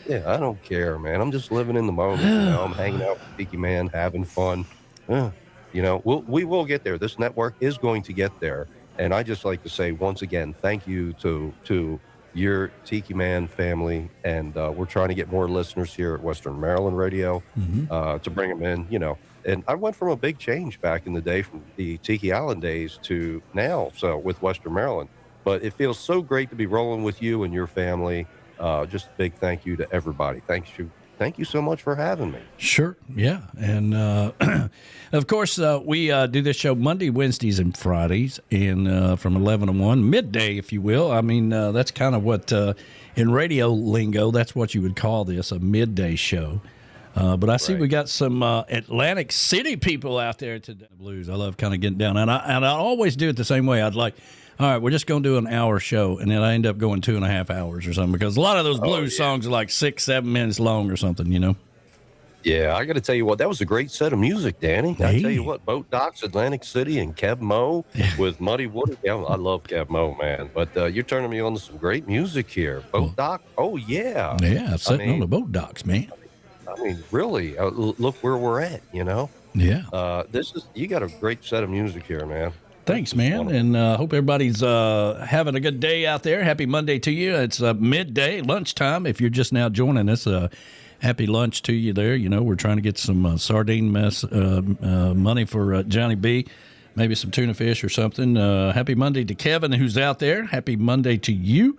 Yeah, I don't care, man. I'm just living in the moment. You know, I'm hanging out with Tiki Man, having fun. You know, we will get there. This network is going to get there. And I just like to say once again, thank you to your Tiki Man family. And we're trying to get more listeners here at Western Maryland Radio to bring them in, you know. And I went from a big change back in the day from the Tiki Island days to now, so with Western Maryland. But it feels so great to be rolling with you and your family. Just a big thank you to everybody. Thank thank you so much for having me. Sure. Yeah. And of course, we do this show Monday, Wednesdays, and Fridays, and from 11 to 1, midday, if you will. I mean, that's kind of what, in radio lingo, that's what you would call this, a midday show. But I see we got some Atlantic City people out there today. Blues. I love kind of getting down. And I always do it the same way. I'd like, all right, we're just going to do an hour show, and then I end up going 2.5 hours or something, because a lot of those blues songs are like 6-7 minutes long or something, you know? Yeah, I got to tell you what, that was a great set of music, Danny. Hey. I tell you what, Boat Docks, Atlantic City, and Kev Mo with Muddy Water. Yeah, I love Kev Mo, man. But you're turning me on to some great music here. Boat Dock, oh, yeah. Yeah, sitting on the boat docks, man. I mean, really, look where we're at, you know? Yeah. You got a great set of music here, man. Thanks, man, and hope everybody's having a good day out there. Happy Monday to you. It's midday, lunchtime. If you're just now joining us, happy lunch to you there. You know, we're trying to get some sardine money for Johnny B, maybe some tuna fish or something. Happy Monday to Kevin, who's out there. Happy Monday to you.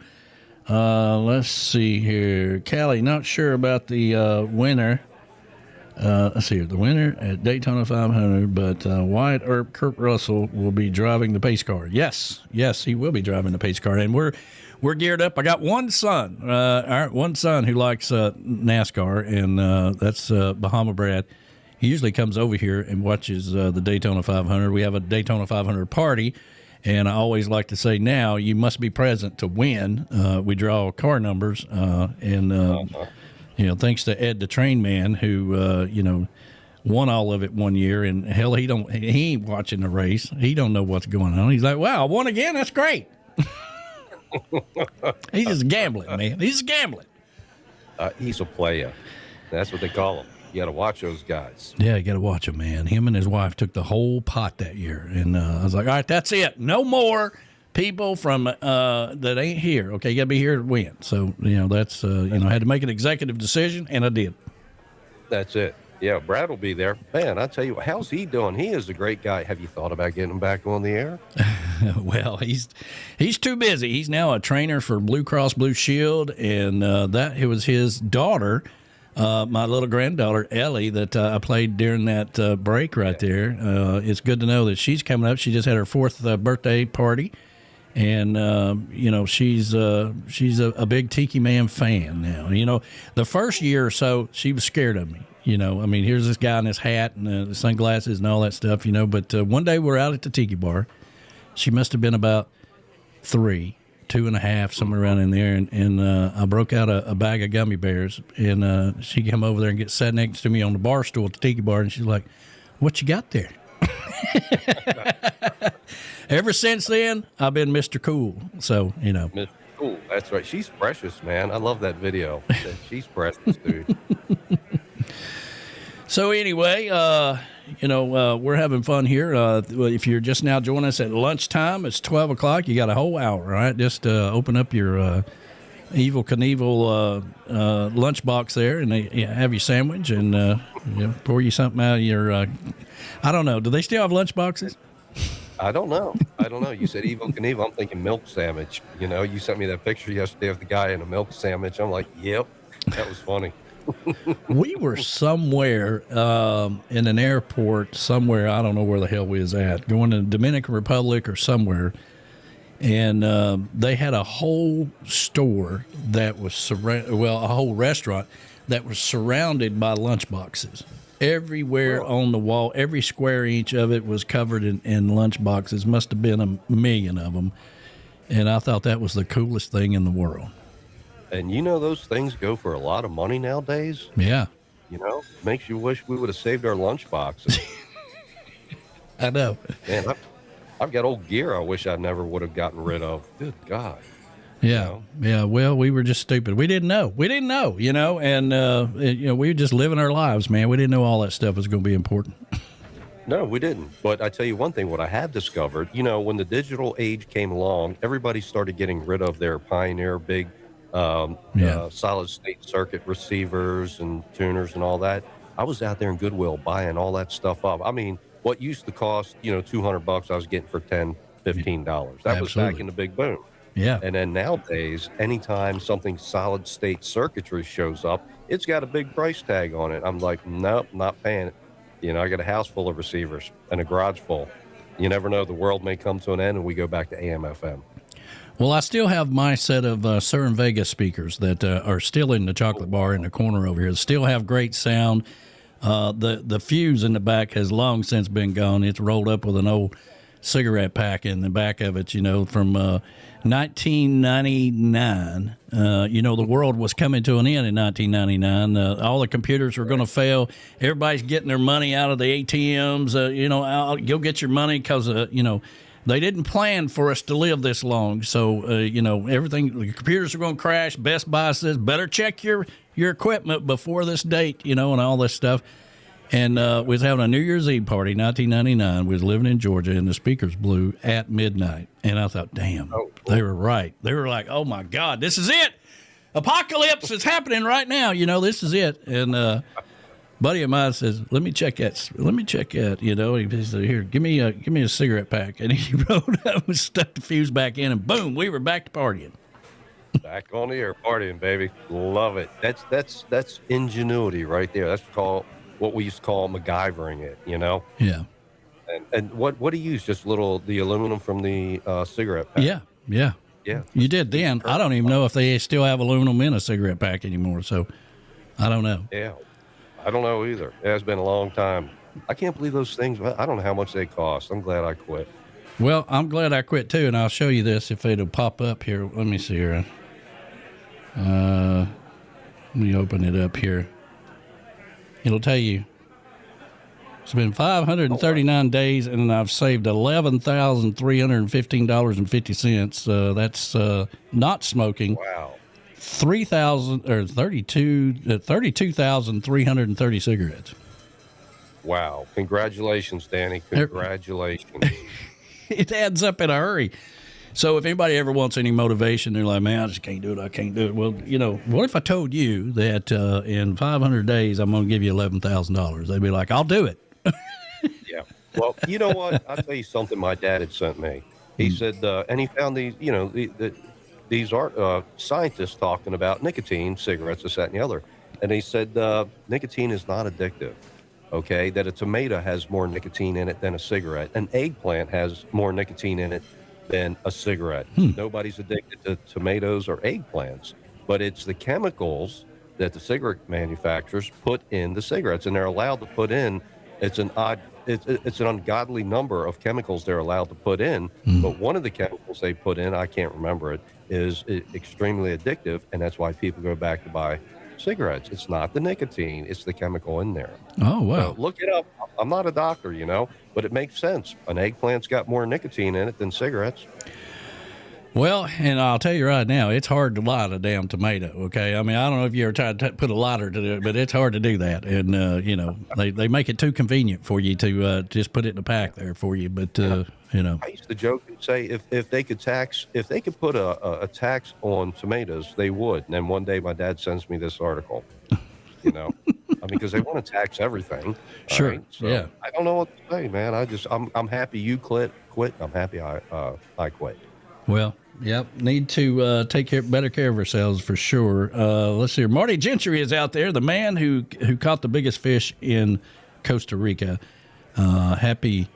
Let's see here. Callie, not sure about the winner. Let's see here. The winner at Daytona 500, but Wyatt Earp, Kurt Russell will be driving the pace car. Yes, he will be driving the pace car, and we're geared up. I got one son, one son who likes NASCAR, and that's Bahama Brad. He usually comes over here and watches the Daytona 500. We have a Daytona 500 party, and I always like to say, now you must be present to win. We draw car numbers, and you know, thanks to Ed the Train Man, who you know, won all of it one year, and hell, he ain't watching the race. He don't know what's going on. He's like, wow, I won again. That's great. He's just gambling, man. He's just gambling. He's a player. That's what they call him. You got to watch those guys. Yeah, you got to watch him, man. Him and his wife took the whole pot that year, and I was like, all right, that's it. No more people from that ain't here. Okay, you got to be here to win. So, you know, that's you know, I had to make an executive decision, and I did. That's it. Yeah, Brad will be there. Man, I tell you what, how's he doing? He is a great guy. Have you thought about getting him back on the air? Well, he's too busy. He's now a trainer for Blue Cross Blue Shield, and it was his daughter, my little granddaughter Ellie, that I played during that break right there. It's good to know that she's coming up. She just had her 4th birthday party, and you know, she's a big Tiki Man fan now. You know, the first year or so she was scared of me. You know, I mean, here's this guy in his hat and the sunglasses and all that stuff. You know, but one day we're out at the Tiki Bar. She must have been about 3, 2.5, somewhere around in there, and I broke out a bag of gummy bears, and she came over there and sat next to me on the bar stool at the Tiki Bar, and she's like, "What you got there?" Ever since then, I've been Mr. Cool. So, you know. Mr. Cool, that's right. She's precious, man. I love that video. She's precious, dude. So anyway, you know, we're having fun here. If you're just now joining us at lunchtime, it's 12 o'clock. You got a whole hour, right? Just open up your Evel Knievel lunchbox there, and have your sandwich, and you know, pour you something out of your. I don't know. Do they still have lunchboxes? I don't know. You said Evel Knievel. I'm thinking milk sandwich. You know, you sent me that picture yesterday of the guy in a milk sandwich. I'm like, yep, that was funny. We were somewhere in an airport somewhere. I don't know where the hell we was at, going to the Dominican Republic or somewhere. And they had a whole store that was a whole restaurant that was surrounded by lunchboxes. Everywhere on the wall, every square inch of it was covered in lunchboxes. Must have been 1 million of them. And I thought that was the coolest thing in the world. And you know, those things go for a lot of money nowadays. Yeah. You know, makes you wish we would have saved our lunch boxes. I know. Man, I've got old gear I wish I never would have gotten rid of. Good God. Yeah. You know? Yeah. Well, we were just stupid. We didn't know, you know, and, you know, we were just living our lives, man. We didn't know all that stuff was going to be important. No, we didn't. But I tell you one thing, what I have discovered, you know, when the digital age came along, everybody started getting rid of their Pioneer big solid state circuit receivers and tuners and all that. I was out there in Goodwill buying all that stuff up. I mean, what used to cost, you know, $200, I was getting for $10, $15. That was back in the big boom. Yeah. And then nowadays, anytime something solid state circuitry shows up, it's got a big price tag on it. I'm like, nope, not paying it. I got a house full of receivers and a garage full. You never know. The world may come to an end and we go back to AM/FM. Well, I still have my set of Southern Vegas speakers that are still in the chocolate bar in the corner over here. Still have great sound. The fuse in the back has long since been gone. It's rolled up with an old cigarette pack in the back of it, from 1999. The world was coming to an end in 1999. All the computers were going to fail. Everybody's getting their money out of the ATMs. Go get your money because, they didn't plan for us to live this long. So, everything, the computers are going to crash. Best Buy says, better check your equipment before this date, and all this stuff. And we was having a New Year's Eve party, 1999. We was living in Georgia, and the speakers blew at midnight. And I thought, damn, they were right. They were like, oh, my God, this is it. Apocalypse is happening right now. This is it. And buddy of mine says, let me check that. He said, here, give me a cigarette pack. And he rolled up and stuck the fuse back in, and boom, we were back to partying. Back on the air, partying, baby. Love it. That's ingenuity right there. That's called what we used to call MacGyvering it, Yeah. And what do you use? Just the aluminum from the cigarette pack? Yeah. You did then. I don't even know if they still have aluminum in a cigarette pack anymore, so I don't know. Yeah. I don't know either. It has been a long time. I can't believe those things. I don't know how much they cost. I'm glad I quit. Well, I'm glad I quit too, and I'll show you this if it'll pop up here. Let me see here. Let me open it up here. It'll tell you it's been 539 days, and I've saved $11,315.50. That's not smoking. Wow. 32,330 cigarettes. Wow. Congratulations, Danny. Congratulations. It adds up in a hurry. So if anybody ever wants any motivation, they're like, man, I just can't do it. I can't do it. Well, what if I told you that in 500 days, I'm going to give you $11,000? They'd be like, I'll do it. Yeah. Well, you know what? I'll tell you something my dad had sent me. He said, and he found these, these are scientists talking about nicotine, cigarettes, this, that, and the other. And he said, nicotine is not addictive. Okay. That a tomato has more nicotine in it than a cigarette. An eggplant has more nicotine in it than a cigarette. Nobody's addicted to tomatoes or eggplants, but it's the chemicals that the cigarette manufacturers put in the cigarettes, and they're allowed to put in. It's an ungodly number of chemicals they're allowed to put in, but one of the chemicals they put in, I can't remember it, is extremely addictive, and that's why people go back to buy cigarettes. It's not the nicotine, it's the chemical in there. Oh, wow. So look it up. I'm not a doctor, but it makes sense. An eggplant's got more nicotine in it than cigarettes. Well, and I'll tell you right now, it's hard to light a damn tomato, okay? I mean, I don't know if you ever tried to put a lighter to it, but it's hard to do that. And, they make it too convenient for you to just put it in a pack there for you. But, I used to joke and say if they could put a tax on tomatoes, they would. And then one day my dad sends me this article, because they want to tax everything. Sure. Right? So yeah. I don't know what to say, man. I'm happy you quit. I'm happy I quit. Well, yep. Need to take better care of ourselves for sure. Let's see here. Marty Gentry is out there, the man who caught the biggest fish in Costa Rica. Happy,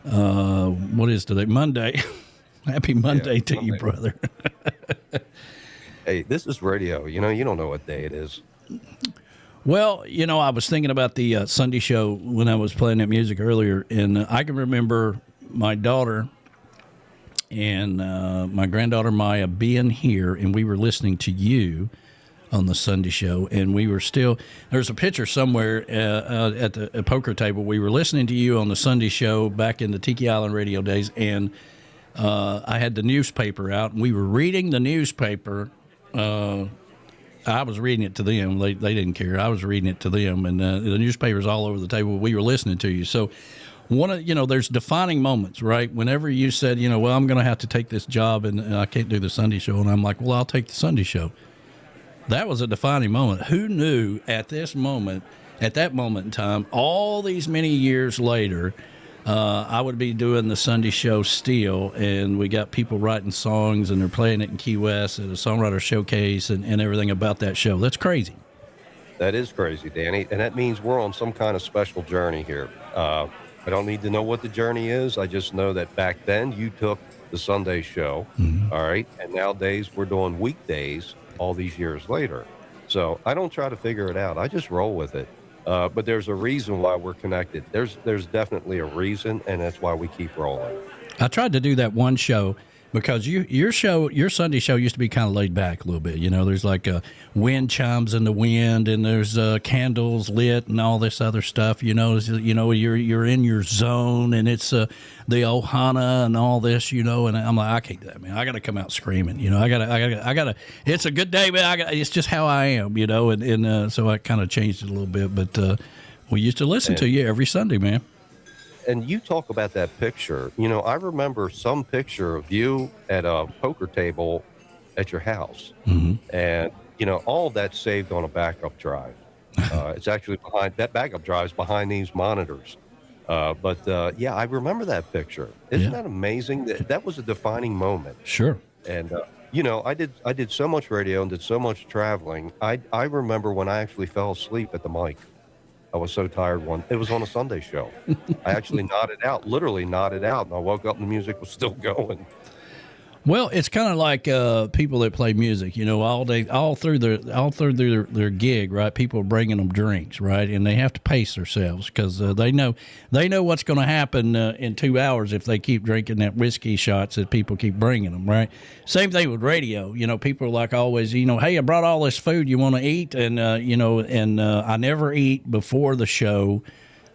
what is today? Monday. Happy Monday to you, brother. Hey, this is radio. You don't know what day it is. Well, I was thinking about the Sunday show when I was playing that music earlier, and I can remember my daughter and my granddaughter Maya being here, and we were listening to you on the Sunday show, and we were still, there's a picture somewhere at the poker table. We were listening to you on the Sunday show back in the Tiki Island radio days, and I had the newspaper out, and we were reading the newspaper. I was reading it to them. They didn't care. I was reading it to them, and the newspaper's all over the table. We were listening to you. So there's defining moments, right? Whenever you said, well, I'm going to have to take this job and I can't do the Sunday show. And I'm like, well, I'll take the Sunday show. That was a defining moment. Who knew at that moment in time, all these many years later, I would be doing the Sunday show still, and we got people writing songs, and they're playing it in Key West at a songwriter showcase and everything about that show. That's crazy. That is crazy, Danny. And that means we're on some kind of special journey here. I don't need to know what the journey is. I just know that back then you took the Sunday show, all right? And nowadays we're doing weekdays all these years later. So I don't try to figure it out. I just roll with it. But there's a reason why we're connected. There's definitely a reason, and that's why we keep rolling. I tried to do that one show because your Sunday show used to be kind of laid back a little bit. You know, there's like wind chimes in the wind, and there's candles lit and all this other stuff. You know, you're in your zone, and it's the Ohana and all this. You know, and I'm like, I can't do that, man. I got to come out screaming. You know, I gotta. It's a good day, man. It's just how I am. You know, and so I kind of changed it a little bit, but we used to listen to you every Sunday, man. And you talk about that picture. You know, I remember some picture of you at a poker table at your house. And, you know, all that's saved on a backup drive. It's actually behind, that backup drive is behind these monitors. But yeah, I remember that picture. Isn't that amazing? That was a defining moment. Sure. And, you know, I did so much radio and did so much traveling. I remember when I actually fell asleep at the mic. I was so tired it was on a Sunday show. I actually nodded out, literally nodded out, and I woke up and the music was still going. Well, it's kind of like people that play music, you know, all through their gig, right? People are bringing them drinks, right? And they have to pace themselves because they know what's going to happen in 2 hours if they keep drinking that whiskey shots that people keep bringing them, right? Same thing with radio. You know, people are like always, you know, hey, I brought all this food you want to eat, and you know, and I never eat before the show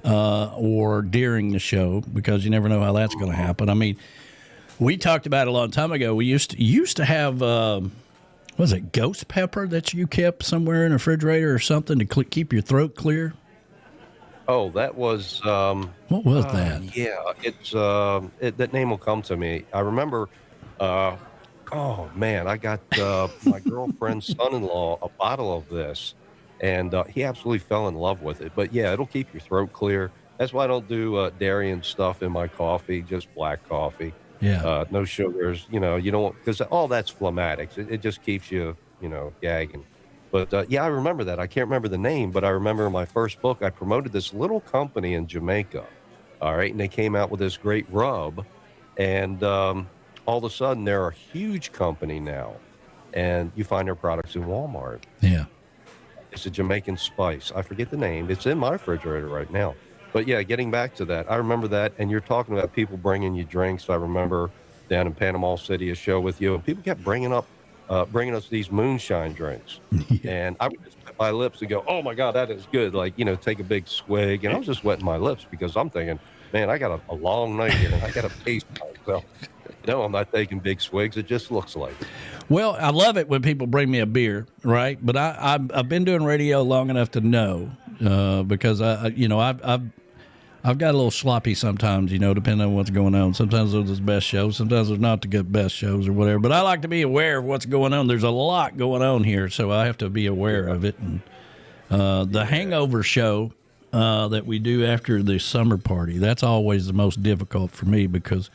or during the show because you never know how that's going to happen. I mean. We talked about it a long time ago. We used to have, was it ghost pepper that you kept somewhere in a refrigerator or something to keep your throat clear? Oh, that was... what was that? Yeah, it's that name will come to me. I remember, oh, man, I got my girlfriend's son-in-law a bottle of this, and he absolutely fell in love with it. But, yeah, it'll keep your throat clear. That's why I don't do dairy and stuff in my coffee, just black coffee. Yeah. No sugars, you know, you don't, because all that's phlegmatics. It just keeps you, you know, gagging. But yeah, I remember that. I can't remember the name, but I remember in my first book, I promoted this little company in Jamaica. All right. And they came out with this great rub. And all of a sudden, they're a huge company now. And you find their products in Walmart. Yeah. It's a Jamaican spice. I forget the name. It's in my refrigerator right now. But yeah, getting back to that, I remember that, and you're talking about people bringing you drinks. I remember down in Panama City, a show with you, and people kept bringing us these moonshine drinks. And I would just wet my lips and go, oh my God, that is good. Like, you know, take a big swig. And I was just wetting my lips because I'm thinking, man, I got a long night here and I got to pace myself. No, I'm not taking big swigs. It just looks like it. Well, I love it when people bring me a beer, right? But I've been doing radio long enough to know because I've got a little sloppy sometimes, you know, depending on what's going on. Sometimes those are the best shows. Sometimes they're not the good best shows or whatever. But I like to be aware of what's going on. There's a lot going on here, so I have to be aware of it. And the hangover show that we do after the summer party, that's always the most difficult for me because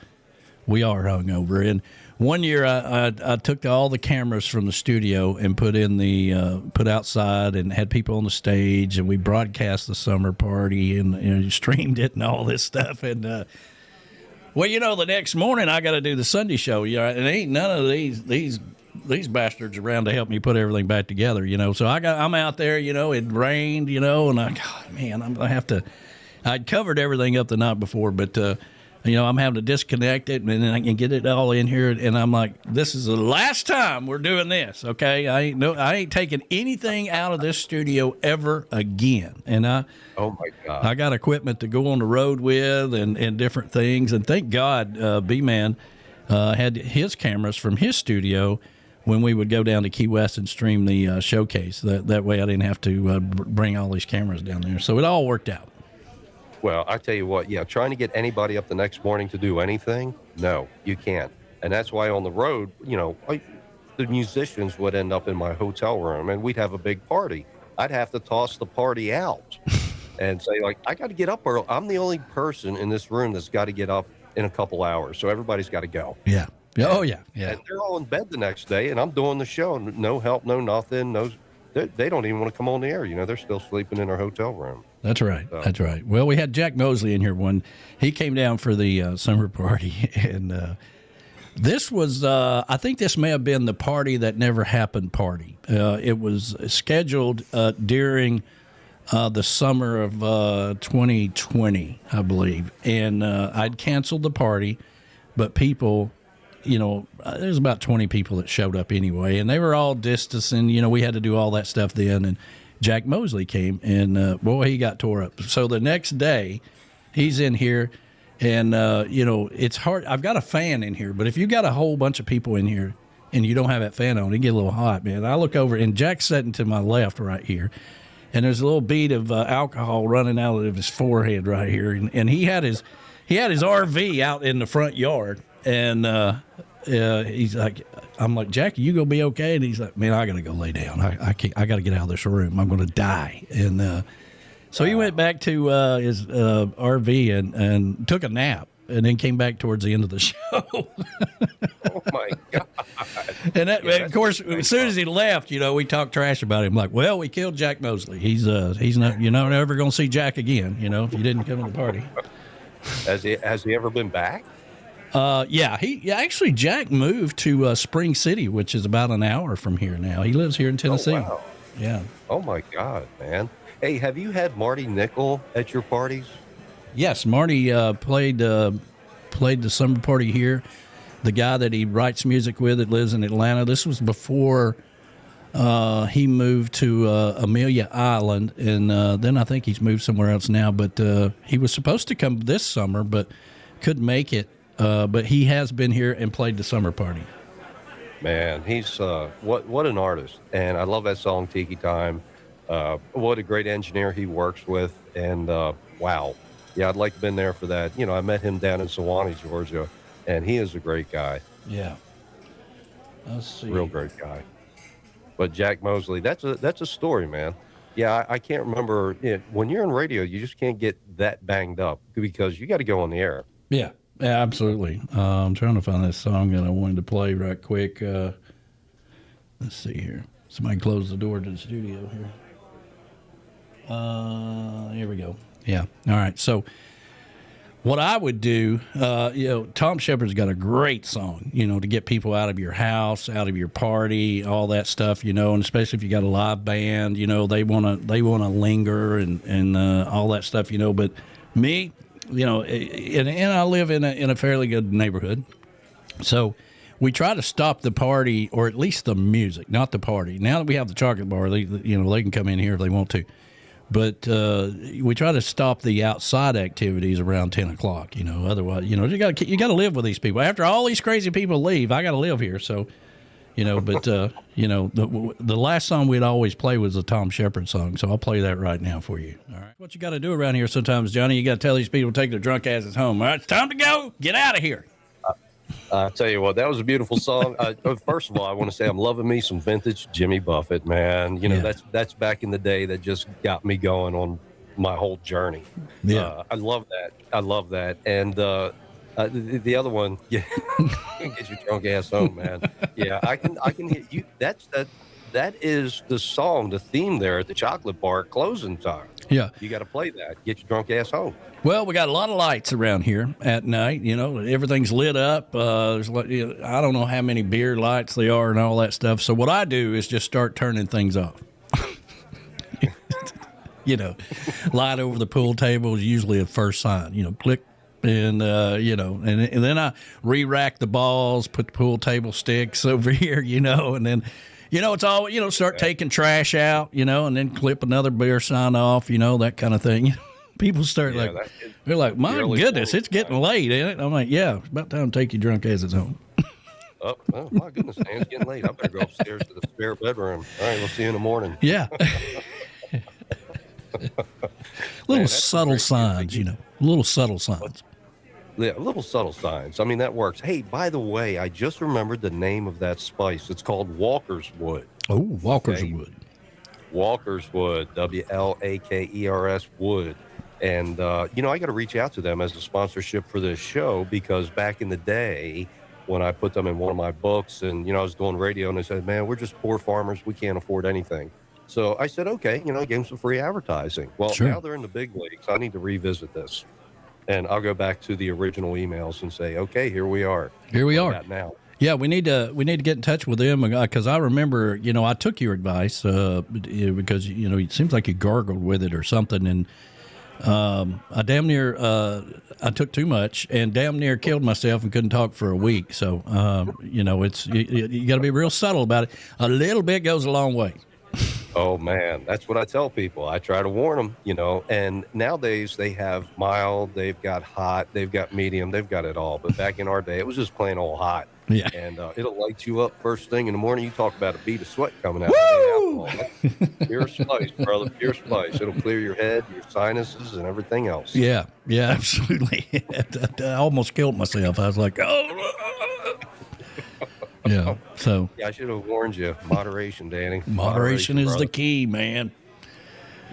we are hungover. And one year I took all the cameras from the studio and put outside and had people on the stage, and we broadcast the summer party and streamed it and all this stuff. And well, you know, the next morning I got to do the Sunday show. Yeah, and ain't none of these bastards around to help me put everything back together. You know, so I'm out there. You know, it rained. You know, and I'm gonna have to. I'd covered everything up the night before, but. You know, I'm having to disconnect it, and then I can get it all in here. And I'm like, this is the last time we're doing this, okay? I ain't taking anything out of this studio ever again. And oh my God, I got equipment to go on the road with and different things. And thank God, B-Man had his cameras from his studio when we would go down to Key West and stream the showcase. That way, I didn't have to bring all these cameras down there. So it all worked out. Well, I tell you what, yeah, trying to get anybody up the next morning to do anything, no, you can't. And that's why on the road, you know, the musicians would end up in my hotel room and we'd have a big party. I'd have to toss the party out and say like, I got to get up early. I'm the only person in this room that's got to get up in a couple hours, so everybody's got to go. Yeah. Oh yeah. Yeah. And they're all in bed the next day, and I'm doing the show, and no help, no nothing, no. They don't even want to come on the air. They're still sleeping in their hotel room. That's right. So. That's right. Well, we had Jack Mosley in here he came down for the summer party, and this was, I think this may have been the party that never happened party. It was scheduled during the summer of 2020, I believe, and I'd canceled the party, but people. There's about 20 people that showed up anyway, and they were all distancing. We had to do all that stuff then, and Jack Mosley came, and boy, he got tore up. So the next day, he's in here, and it's hard. I've got a fan in here, but if you got a whole bunch of people in here and you don't have that fan on, it get a little hot, man. I look over, and Jack's sitting to my left right here, and there's a little bead of alcohol running out of his forehead right here, and he had his RV out in the front yard. And he's like, I'm like, Jackie, you gonna be okay? And he's like, man, I gotta go lay down. I can't. I gotta get out of this room. I'm gonna die. And so he went back to his RV and took a nap, and then came back towards the end of the show. Oh my God! And of course, as soon as he left, we talked trash about him. Like, well, we killed Jack Mosley. He's not. You're not ever gonna see Jack again. If you didn't come to the party. Has he ever been back? Yeah, actually Jack moved to Spring City, which is about an hour from here now. He lives here in Tennessee. Oh, wow. Yeah. Oh my God, man! Hey, have you had Marty Nickel at your parties? Yes, Marty played the summer party here. The guy that he writes music with that lives in Atlanta. This was before he moved to Amelia Island, and then I think he's moved somewhere else now. But he was supposed to come this summer, but couldn't make it. But he has been here and played the summer party. Man, he's what an artist, and I love that song Tiki Time. What a great engineer he works with, and wow, yeah, I'd like to have been there for that. I met him down in Sewanee, Georgia, and he is a great guy. Yeah, let's see, real great guy. But Jack Mosley, that's a story, man. Yeah, I can't remember when you're in radio, you just can't get that banged up because you got to go on the air. Yeah. Yeah, absolutely. I'm trying to find this song that I wanted to play right quick. Let's see here. Somebody close the door to the studio here. Here we go. Yeah. All right. So what I would do, Tom Shepard's got a great song, to get people out of your house, out of your party, all that stuff, and especially if you got a live band, they want to linger and all that stuff, but me, and I live in a fairly good neighborhood, so we try to stop the party, or at least the music, not the party. Now that we have the chocolate bar, they can come in here if they want to, but we try to stop the outside activities around 10 o'clock. Otherwise, you got to live with these people. After all these crazy people leave, I got to live here, so. But the last song we'd always play was the Tom Shepard song, so I'll play that right now for you. All right. What you got to do around here sometimes, Johnny, you got to tell these people to take their drunk asses home. All right, it's time to go. Get out of here. I'll tell you what, that was a beautiful song. First of all, I want to say I'm loving me some vintage Jimmy Buffett, man. That's back in the day that just got me going on my whole journey. Yeah. I love that. And the other one, yeah, get your drunk ass home, man. Yeah, I can hear you. That is the song, the theme there at the chocolate bar closing time. Yeah, you got to play that. Get your drunk ass home. Well, we got a lot of lights around here at night. Everything's lit up. There's I don't know how many beer lights there are and all that stuff. So what I do is just start turning things off. Light over the pool table is usually a first sign. Click. And and then I re-rack the balls, put the pool table sticks over here, and then it's all start taking trash out, and then clip another beer sign off, that kind of thing. People start they're like, my goodness, it's getting late, ain't it? I'm like, yeah, it's about time to take your drunk asses home. Oh my goodness, man, it's getting late. I better go upstairs to the spare bedroom. All right, we'll see you in the morning. Yeah. Little subtle signs, little subtle signs. Yeah, little subtle signs. I mean, that works. Hey, by the way, I just remembered the name of that spice. It's called Walker's Wood. Oh, Walker's Wood. Walkerswood, Walkers Wood. And, I got to reach out to them as a sponsorship for this show because back in the day when I put them in one of my books and, I was doing radio and they said, man, we're just poor farmers. We can't afford anything. So I said, okay, I gave them some free advertising. Well, Sure. now they're in the big leagues. I need to revisit this. And I'll go back to the original emails and say, okay, here we are. Here we are. Now. Yeah, we need to get in touch with them because I remember, I took your advice because it seems like you gargled with it or something, and I damn near I took too much and damn near killed myself and couldn't talk for a week. So it's you got to be real subtle about it. A little bit goes a long way. Oh man, that's what I tell people. I try to warn them, and nowadays they have mild, they've got hot, they've got medium, they've got it all. But back in our day, it was just plain old hot. Yeah. And it'll light you up first thing in the morning. You talk about a bead of sweat coming out of the alcohol. Pure spice, brother, pure spice. It'll clear your head, your sinuses, and everything else. Yeah, absolutely. I almost killed myself. I was like, oh. Yeah, so. Yeah, I should have warned you. Moderation, Danny. Moderation is brother. the key, man.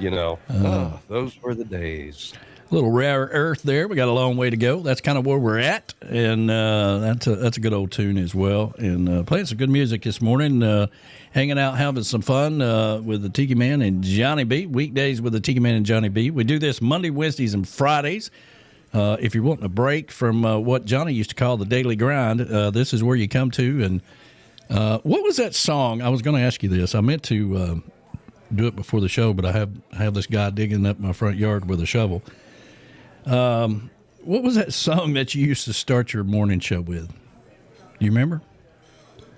Those were the days. A little rare earth there. We got a long way to go. That's kind of where we're at, and that's a good old tune as well. And playing some good music this morning, hanging out, having some fun with the Tiki Man and Johnny B. Weekdays with the Tiki Man and Johnny B. We do this Monday, Wednesdays, and Fridays. If you're wanting a break from what Johnny used to call the daily grind, this is where you come to. And what was that song? I was going to ask you this. I meant to do it before the show, but I have this guy digging up my front yard with a shovel. What was that song that you used to start your morning show with? Do you remember?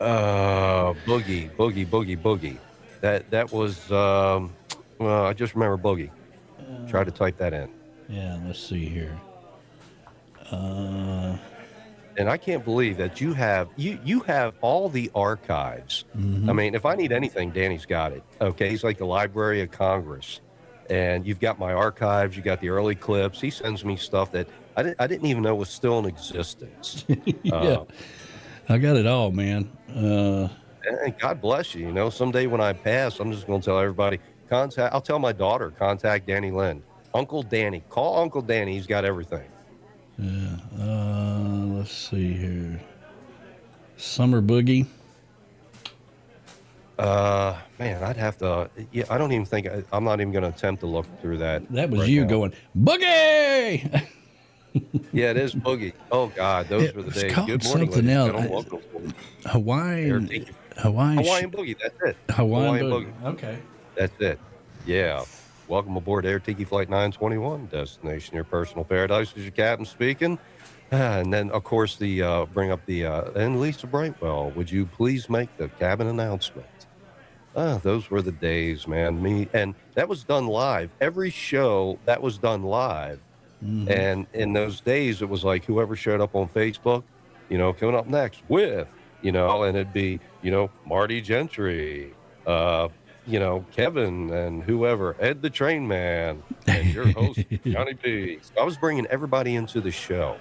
Boogie, boogie, boogie, boogie. That was, I just remember Boogie. Try to type that in. Yeah, let's see here. And I can't believe that you have all the archives. Mm-hmm. I mean, if I need anything, Danny's got it. Okay, he's like the Library of Congress. And you've got my archives, you got the early clips. He sends me stuff that I didn't even know was still in existence. Yeah, I got it all, man. And God bless you. Someday when I pass, I'm just going to tell everybody, I'll tell my daughter, contact Danny Lynn. Uncle Danny. Call Uncle Danny. He's got everything. Yeah. Let's see here. Summer Boogie. Man, I'd have to. Yeah, I don't even think I'm not even going to attempt to look through that. That was right you now. going Boogie. Yeah, it is Boogie. Oh God, those were the days. Good morning, something ladies and else. gentlemen. Welcome. Hawaiian Boogie. That's it. Hawaiian Boogie. Okay. That's it. Yeah. Welcome aboard Air Tiki Flight 921, destination your personal paradise. Is your captain speaking? And then, of course, bring up and Lisa Brightwell, would you please make the cabin announcement? Those were the days, man. And that was done live. Every show that was done live. Mm-hmm. And in those days, it was like whoever showed up on Facebook, coming up next with, and it'd be, Marty Gentry, Kevin and whoever, Ed the Train Man, and your host, Johnny B. So I was bringing everybody into the show.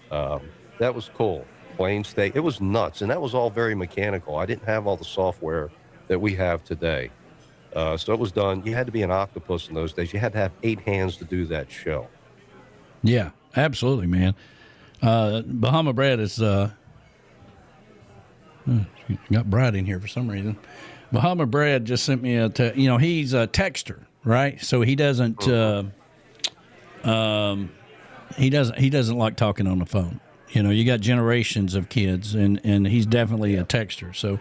That was cool. Plain state. It was nuts. And that was all very mechanical. I didn't have all the software that we have today. So it was done. You had to be an octopus in those days. You had to have 8 hands to do that show. Yeah, absolutely, man. Bahama Brad is, got Brad in here for some reason. Bahama Brad just sent me he's a texter, right? So he doesn't, he doesn't like talking on the phone. You got generations of kids, and he's definitely a texter. So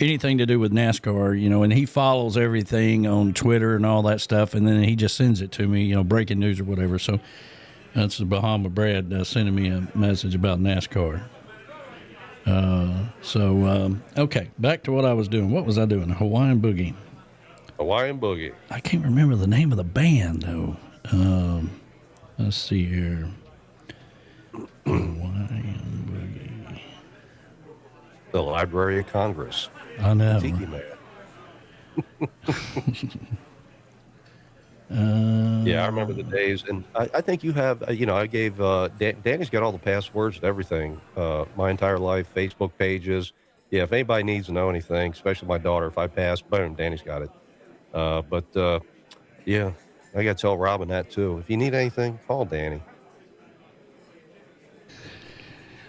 anything to do with NASCAR, and he follows everything on Twitter and all that stuff, and then he just sends it to me, breaking news or whatever. So that's the Bahama Brad sending me a message about NASCAR. Okay, back to what I was doing. What was I doing? Hawaiian Boogie. Hawaiian Boogie. I can't remember the name of the band, though. Let's see here. Hawaiian Boogie. The Library of Congress. I know. Tiki Man. Yeah, I remember the days, and I think you have, I gave, Danny's got all the passwords to everything, my entire life, Facebook pages. Yeah, if anybody needs to know anything, especially my daughter, if I pass, boom, Danny's got it. But yeah, I got to tell Robin that too. If you need anything, call Danny.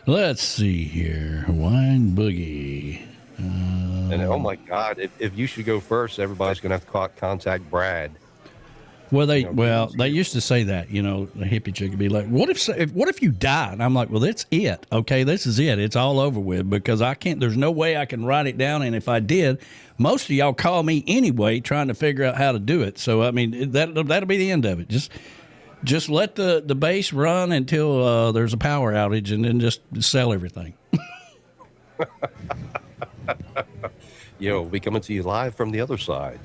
Let's see here. Wine Boogie. And oh my God, if you should go first, everybody's going to have to contact Brad. Well, they used to say that, you know, the hippie chick would be like, what if you die? And I'm like, well, that's it. Okay, this is it. It's all over with, because there's no way I can write it down. And if I did, most of y'all call me anyway, trying to figure out how to do it. So, I mean, that'll be the end of it. Just let the bass run until there's a power outage, and then just sell everything. We'll be coming to you live from the other side.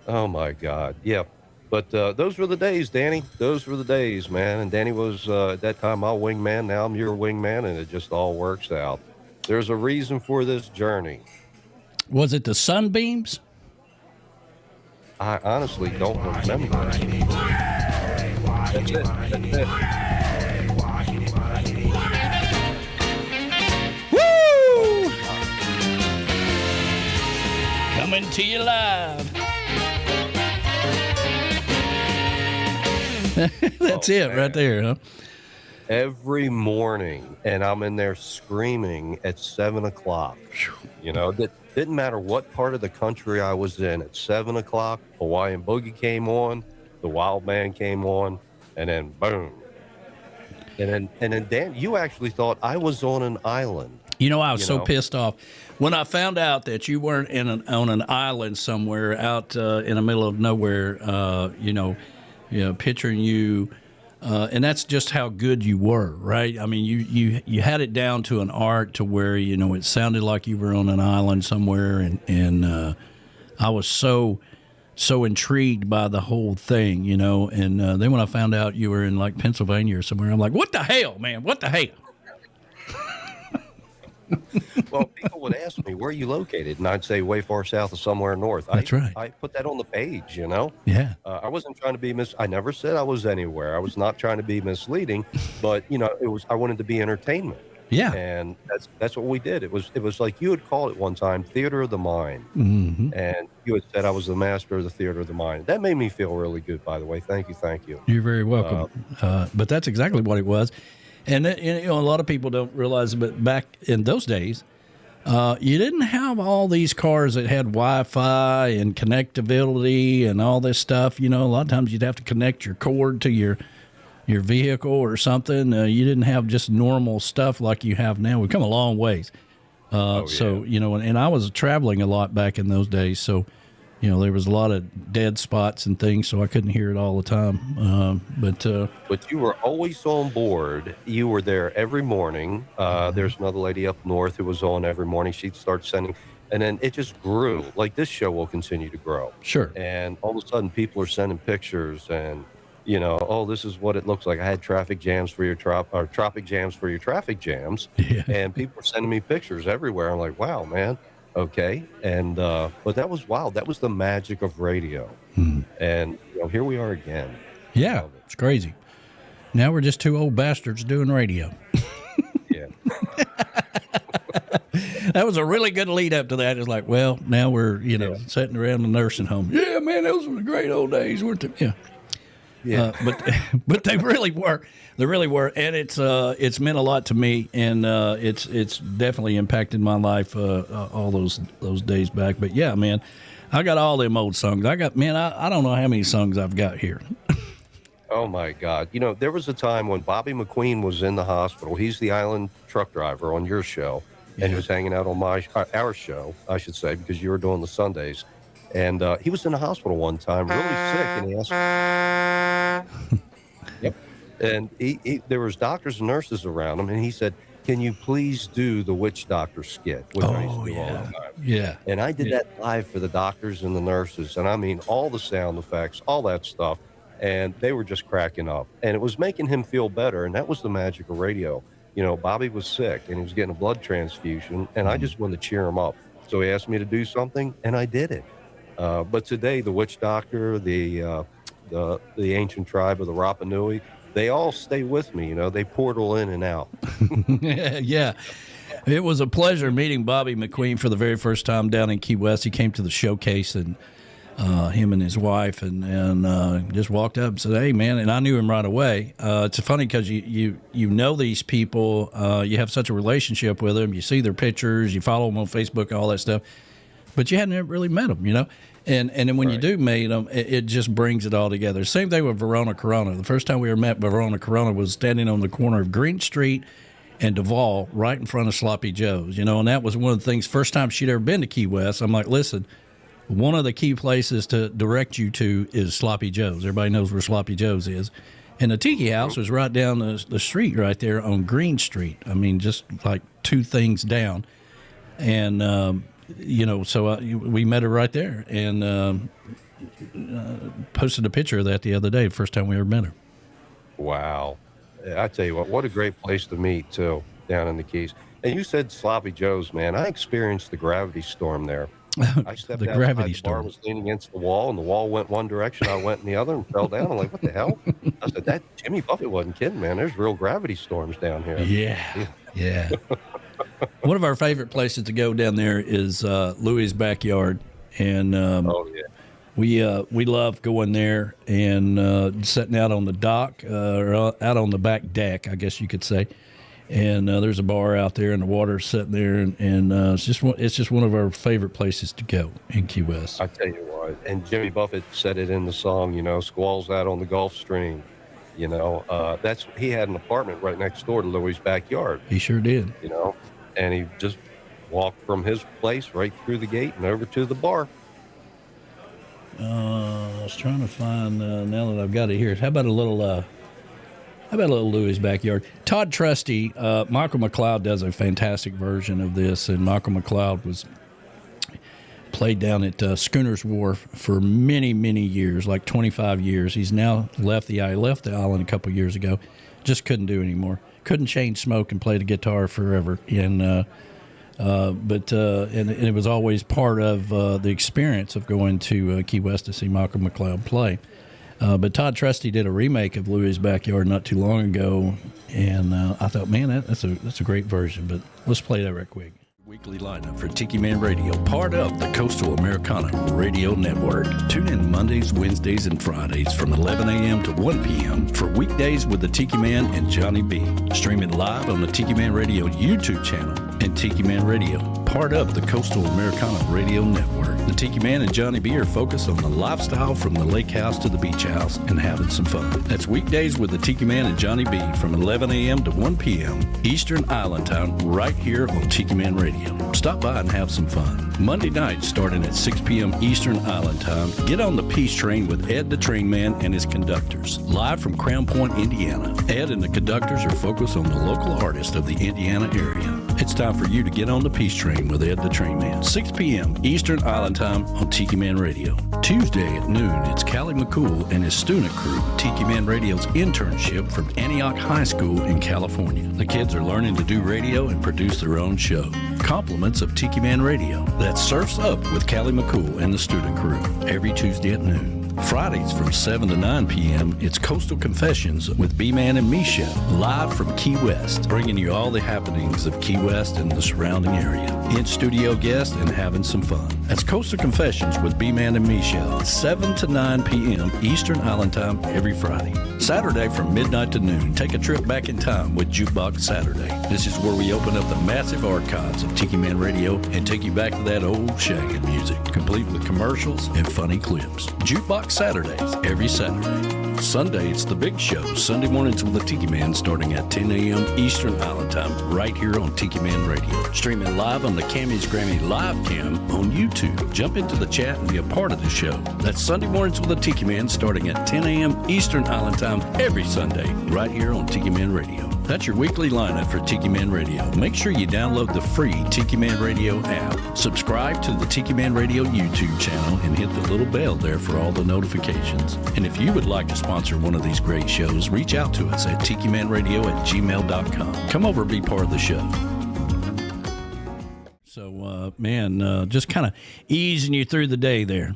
Oh my God. Yeah. But those were the days, Danny. Those were the days, man. And Danny was at that time my wingman. Now I'm your wingman, and it just all works out. There's a reason for this journey. Was it the sunbeams? I honestly don't remember. That's it. Woo! Coming to you live. That's it, man. Right there, huh? Every morning, and I'm in there screaming at 7:00. You know, that didn't matter what part of the country I was in. At 7:00, Hawaiian Boogie came on, the Wild Man came on, and then boom. And then Dan, you actually thought I was on an island. You know, I was so pissed off when I found out that you weren't on an island somewhere out in the middle of nowhere. Picturing you, and that's just how good you were, right? I mean, you had it down to an art to where, you know, it sounded like you were on an island somewhere, and I was so intrigued by the whole thing, you know. And then when I found out you were in like Pennsylvania or somewhere, I'm like, what the hell, man? What the hell? Well, people would ask me, where are you located? And I'd say way far south of somewhere north. That's right. I put that on the page, you know? Yeah. I wasn't trying to be I never said I was anywhere. I was not trying to be misleading, but, you know, I wanted to be entertainment. Yeah. And that's what we did. It was like you had called it one time, theater of the mind. Mm-hmm. And you had said I was the master of the theater of the mind. That made me feel really good, by the way. Thank you. You're very welcome. But that's exactly what it was. And you know, a lot of people don't realize, but back in those days, you didn't have all these cars that had Wi-Fi and connectability and all this stuff. You know, a lot of times you'd have to connect your cord to your vehicle or something. You didn't have just normal stuff like you have now. We've come a long ways. So, you know, and I was traveling a lot back in those days. So, you know, there was a lot of dead spots and things, so I couldn't hear it all the time. But you were always on board. You were there every morning. There's another lady up north who was on every morning. She'd start sending, and then it just grew. Like this show will continue to grow. Sure. And all of a sudden, people are sending pictures, and you know, oh, this is what it looks like. I had traffic jams for your tropic jams for your traffic jams, and people are sending me pictures everywhere. I'm like, wow, man. Okay. And, but that was wild. That was the magic of radio. And, you know, here we are again. Yeah. It's crazy. Now we're just two old bastards doing radio. Yeah. That was a really good lead up to that. It's like, well, now we're, you know, sitting around the nursing home. Yeah, man, those were the great old days, weren't they? Yeah. Yeah, but they really were. They really were, and it's meant a lot to me, and it's definitely impacted my life all those days back. But yeah, man, I got all them old songs. I don't know how many songs I've got here. Oh my God! You know, there was a time when Bobby McQueen was in the hospital. He's the island truck driver on your show, and he was hanging out on our show, I should say, because you were doing the Sundays. And he was in the hospital one time, really sick, and he asked. Yep. And there was doctors and nurses around him, and he said, "Can you please do the witch doctor skit?" Which I used to do all the time. Yeah. And I did that live for the doctors and the nurses, and I mean all the sound effects, all that stuff, and they were just cracking up, and it was making him feel better, and that was the magic of radio. You know, Bobby was sick, and he was getting a blood transfusion, and I just wanted to cheer him up, so he asked me to do something, and I did it. But today, the witch doctor, the ancient tribe of the Rapa Nui, they all stay with me. You know, they portal in and out. Yeah. It was a pleasure meeting Bobby McQueen for the very first time down in Key West. He came to the showcase, and him and his wife, and just walked up and said, "Hey, man," and I knew him right away. It's funny because you know these people, you have such a relationship with them, you see their pictures, you follow them on Facebook, all that stuff, but you hadn't really met them, you know. And then when you do meet them, it just brings it all together. Same thing with Verona Corona. The first time we ever met Verona Corona was standing on the corner of Green Street and Duval, right in front of Sloppy Joe's, you know, and that was one of the things. First time she'd ever been to Key West, I'm like, listen. One of the key places to direct you to is Sloppy Joe's. Everybody knows where Sloppy Joe's is. And the Tiki House was right down the street right there on Green Street. I mean, just like two things down. And, you know, so we met her right there and posted a picture of that the other day, first time we ever met her. Wow. I tell you what a great place to meet, too, down in the Keys. And you said Sloppy Joe's, man. I experienced the gravity storm there. I stepped the outside, gravity the bar storm was leaning against the wall, and the wall went one direction. I went in the other and fell down. I'm like, what the hell? I said, that Jimmy Buffett wasn't kidding, man. There's real gravity storms down here. Yeah. One of our favorite places to go down there is Louis' backyard. And we love going there and sitting out on the dock or out on the back deck, I guess you could say. And there's a bar out there, and the water's sitting there, and it's just one of our favorite places to go in Key West. I tell you what, and Jimmy Buffett said it in the song, you know, squalls out on the Gulf Stream. You know, he had an apartment right next door to Louis' backyard. He sure did. You know, and he just walked from his place right through the gate and over to the bar. I was trying to find now that I've got it here. How about a little Louis' backyard? Todd Trusty, Michael McLeod does a fantastic version of this, and Michael McLeod was played down at Schooner's Wharf for many, many years, like 25 years. He's now left the island a couple years ago. Just couldn't do it anymore. Couldn't chain smoke and play the guitar forever. And but it was always part of the experience of going to Key West to see Michael McLeod play. But Todd Trusty did a remake of Louis' Backyard not too long ago, and I thought, man, that's a great version. But let's play that right quick. Weekly lineup for Tiki Man Radio, part of the Coastal Americana Radio Network. Tune in Mondays, Wednesdays, and Fridays from 11 a.m. to 1 p.m. for Weekdays with the Tiki Man and Johnny B. Streaming live on the Tiki Man Radio YouTube channel and Tiki Man Radio, part of the Coastal Americana Radio Network. The Tiki Man and Johnny B are focused on the lifestyle from the lake house to the beach house and having some fun. That's Weekdays with the Tiki Man and Johnny B from 11 a.m. to 1 p.m. Eastern Island Time right here on Tiki Man Radio. Stop by and have some fun. Monday nights starting at 6 p.m. Eastern Island Time, get on the Peace Train with Ed the Train Man and his conductors. Live from Crown Point, Indiana. Ed and the conductors are focused on the local artists of the Indiana area. It's time for you to get on the Peace Train with Ed the Train Man. 6 p.m. Eastern Island Time on Tiki Man Radio. Tuesday at noon, it's Callie McCool and his student crew, Tiki Man Radio's internship from Antioch High School in California. The kids are learning to do radio and produce their own show. Compliments of Tiki Man Radio. That's Surfs Up with Callie McCool and the student crew every Tuesday at noon. Fridays from 7 to 9 p.m., it's Coastal Confessions with B-Man and Misha, live from Key West, bringing you all the happenings of Key West and the surrounding area. In-studio guests and having some fun. That's Coastal Confessions with B-Man and Misha, 7 to 9 p.m. Eastern Island Time every Friday. Saturday from midnight to noon, take a trip back in time with Jukebox Saturday. This is where we open up the massive archives of Tiki Man Radio and take you back to that old shagging music, complete with commercials and funny clips. Jukebox Saturdays every Saturday. Sunday, it's the big show, Sunday mornings with the Tiki Man starting at 10 a.m. Eastern Island Time right here on Tiki Man Radio. Streaming live on the Cammy's Grammy Live Cam on YouTube. Jump into the chat and be a part of the show. That's Sunday mornings with the Tiki Man starting at 10 a.m. Eastern Island Time every Sunday right here on Tiki Man Radio. That's your weekly lineup for Tiki Man Radio. Make sure you download the free Tiki Man Radio app. Subscribe to the Tiki Man Radio YouTube channel and hit the little bell there for all the notifications. And if you would like to sponsor one of these great shows, reach out to us at tikimanradio@gmail.com. Come over and be part of the show. So, just kind of easing you through the day there.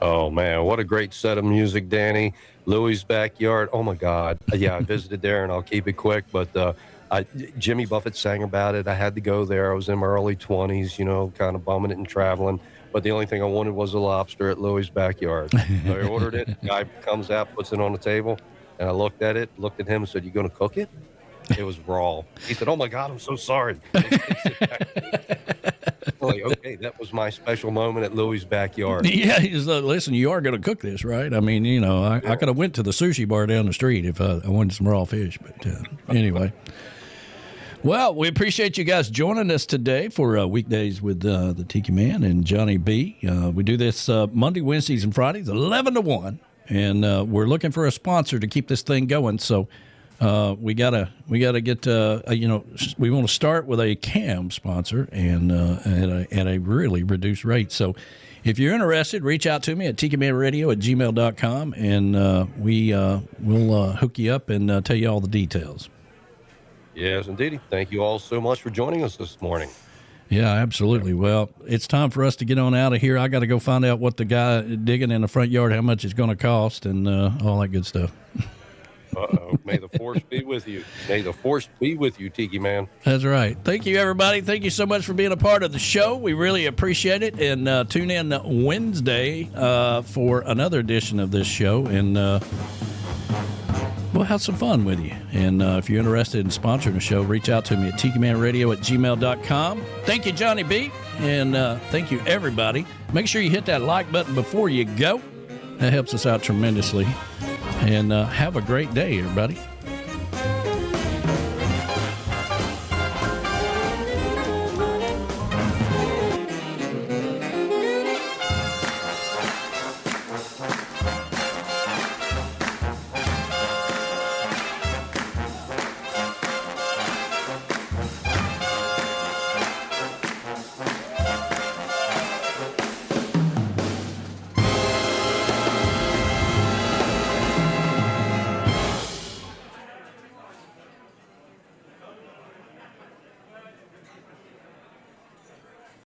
Oh, man, what a great set of music, Danny. Louis' Backyard. Oh, my God. Yeah, I visited there, and I'll keep it quick. But Jimmy Buffett sang about it. I had to go there. I was in my early 20s, kind of bumming it and traveling. But the only thing I wanted was a lobster at Louie's backyard. So I ordered it. The guy comes out, puts it on the table, and I looked at him and said, "You going to cook it?" It was raw. He said, "Oh my God, I'm so sorry." Like, okay, that was my special moment at Louie's backyard. Yeah, he's like, listen, you are going to cook this, right? I mean, I could have went to the sushi bar down the street if I wanted some raw fish, but anyway. Well, we appreciate you guys joining us today for Weekdays with the Tiki Man and Johnny B. We do this Monday, Wednesdays, and Fridays, 11 to 1, and we're looking for a sponsor to keep this thing going. So we gotta get we want to start with a cam sponsor and at a really reduced rate. So if you're interested, reach out to me at tikimanradio@gmail.com, and we'll hook you up and tell you all the details. Yes, indeed. Thank you all so much for joining us this morning. Yeah, absolutely. Well, it's time for us to get on out of here. I got to go find out what the guy digging in the front yard, how much it's going to cost, and all that good stuff. Uh-oh. May the force be with you. May the force be with you, Tiki Man. That's right. Thank you, everybody. Thank you so much for being a part of the show. We really appreciate it. And tune in Wednesday for another edition of this show. And we'll have some fun with you. And if you're interested in sponsoring the show, reach out to me at tikimanradio@gmail.com. Thank you, Johnny B. And thank you, everybody. Make sure you hit that like button before you go. That helps us out tremendously. And have a great day, everybody.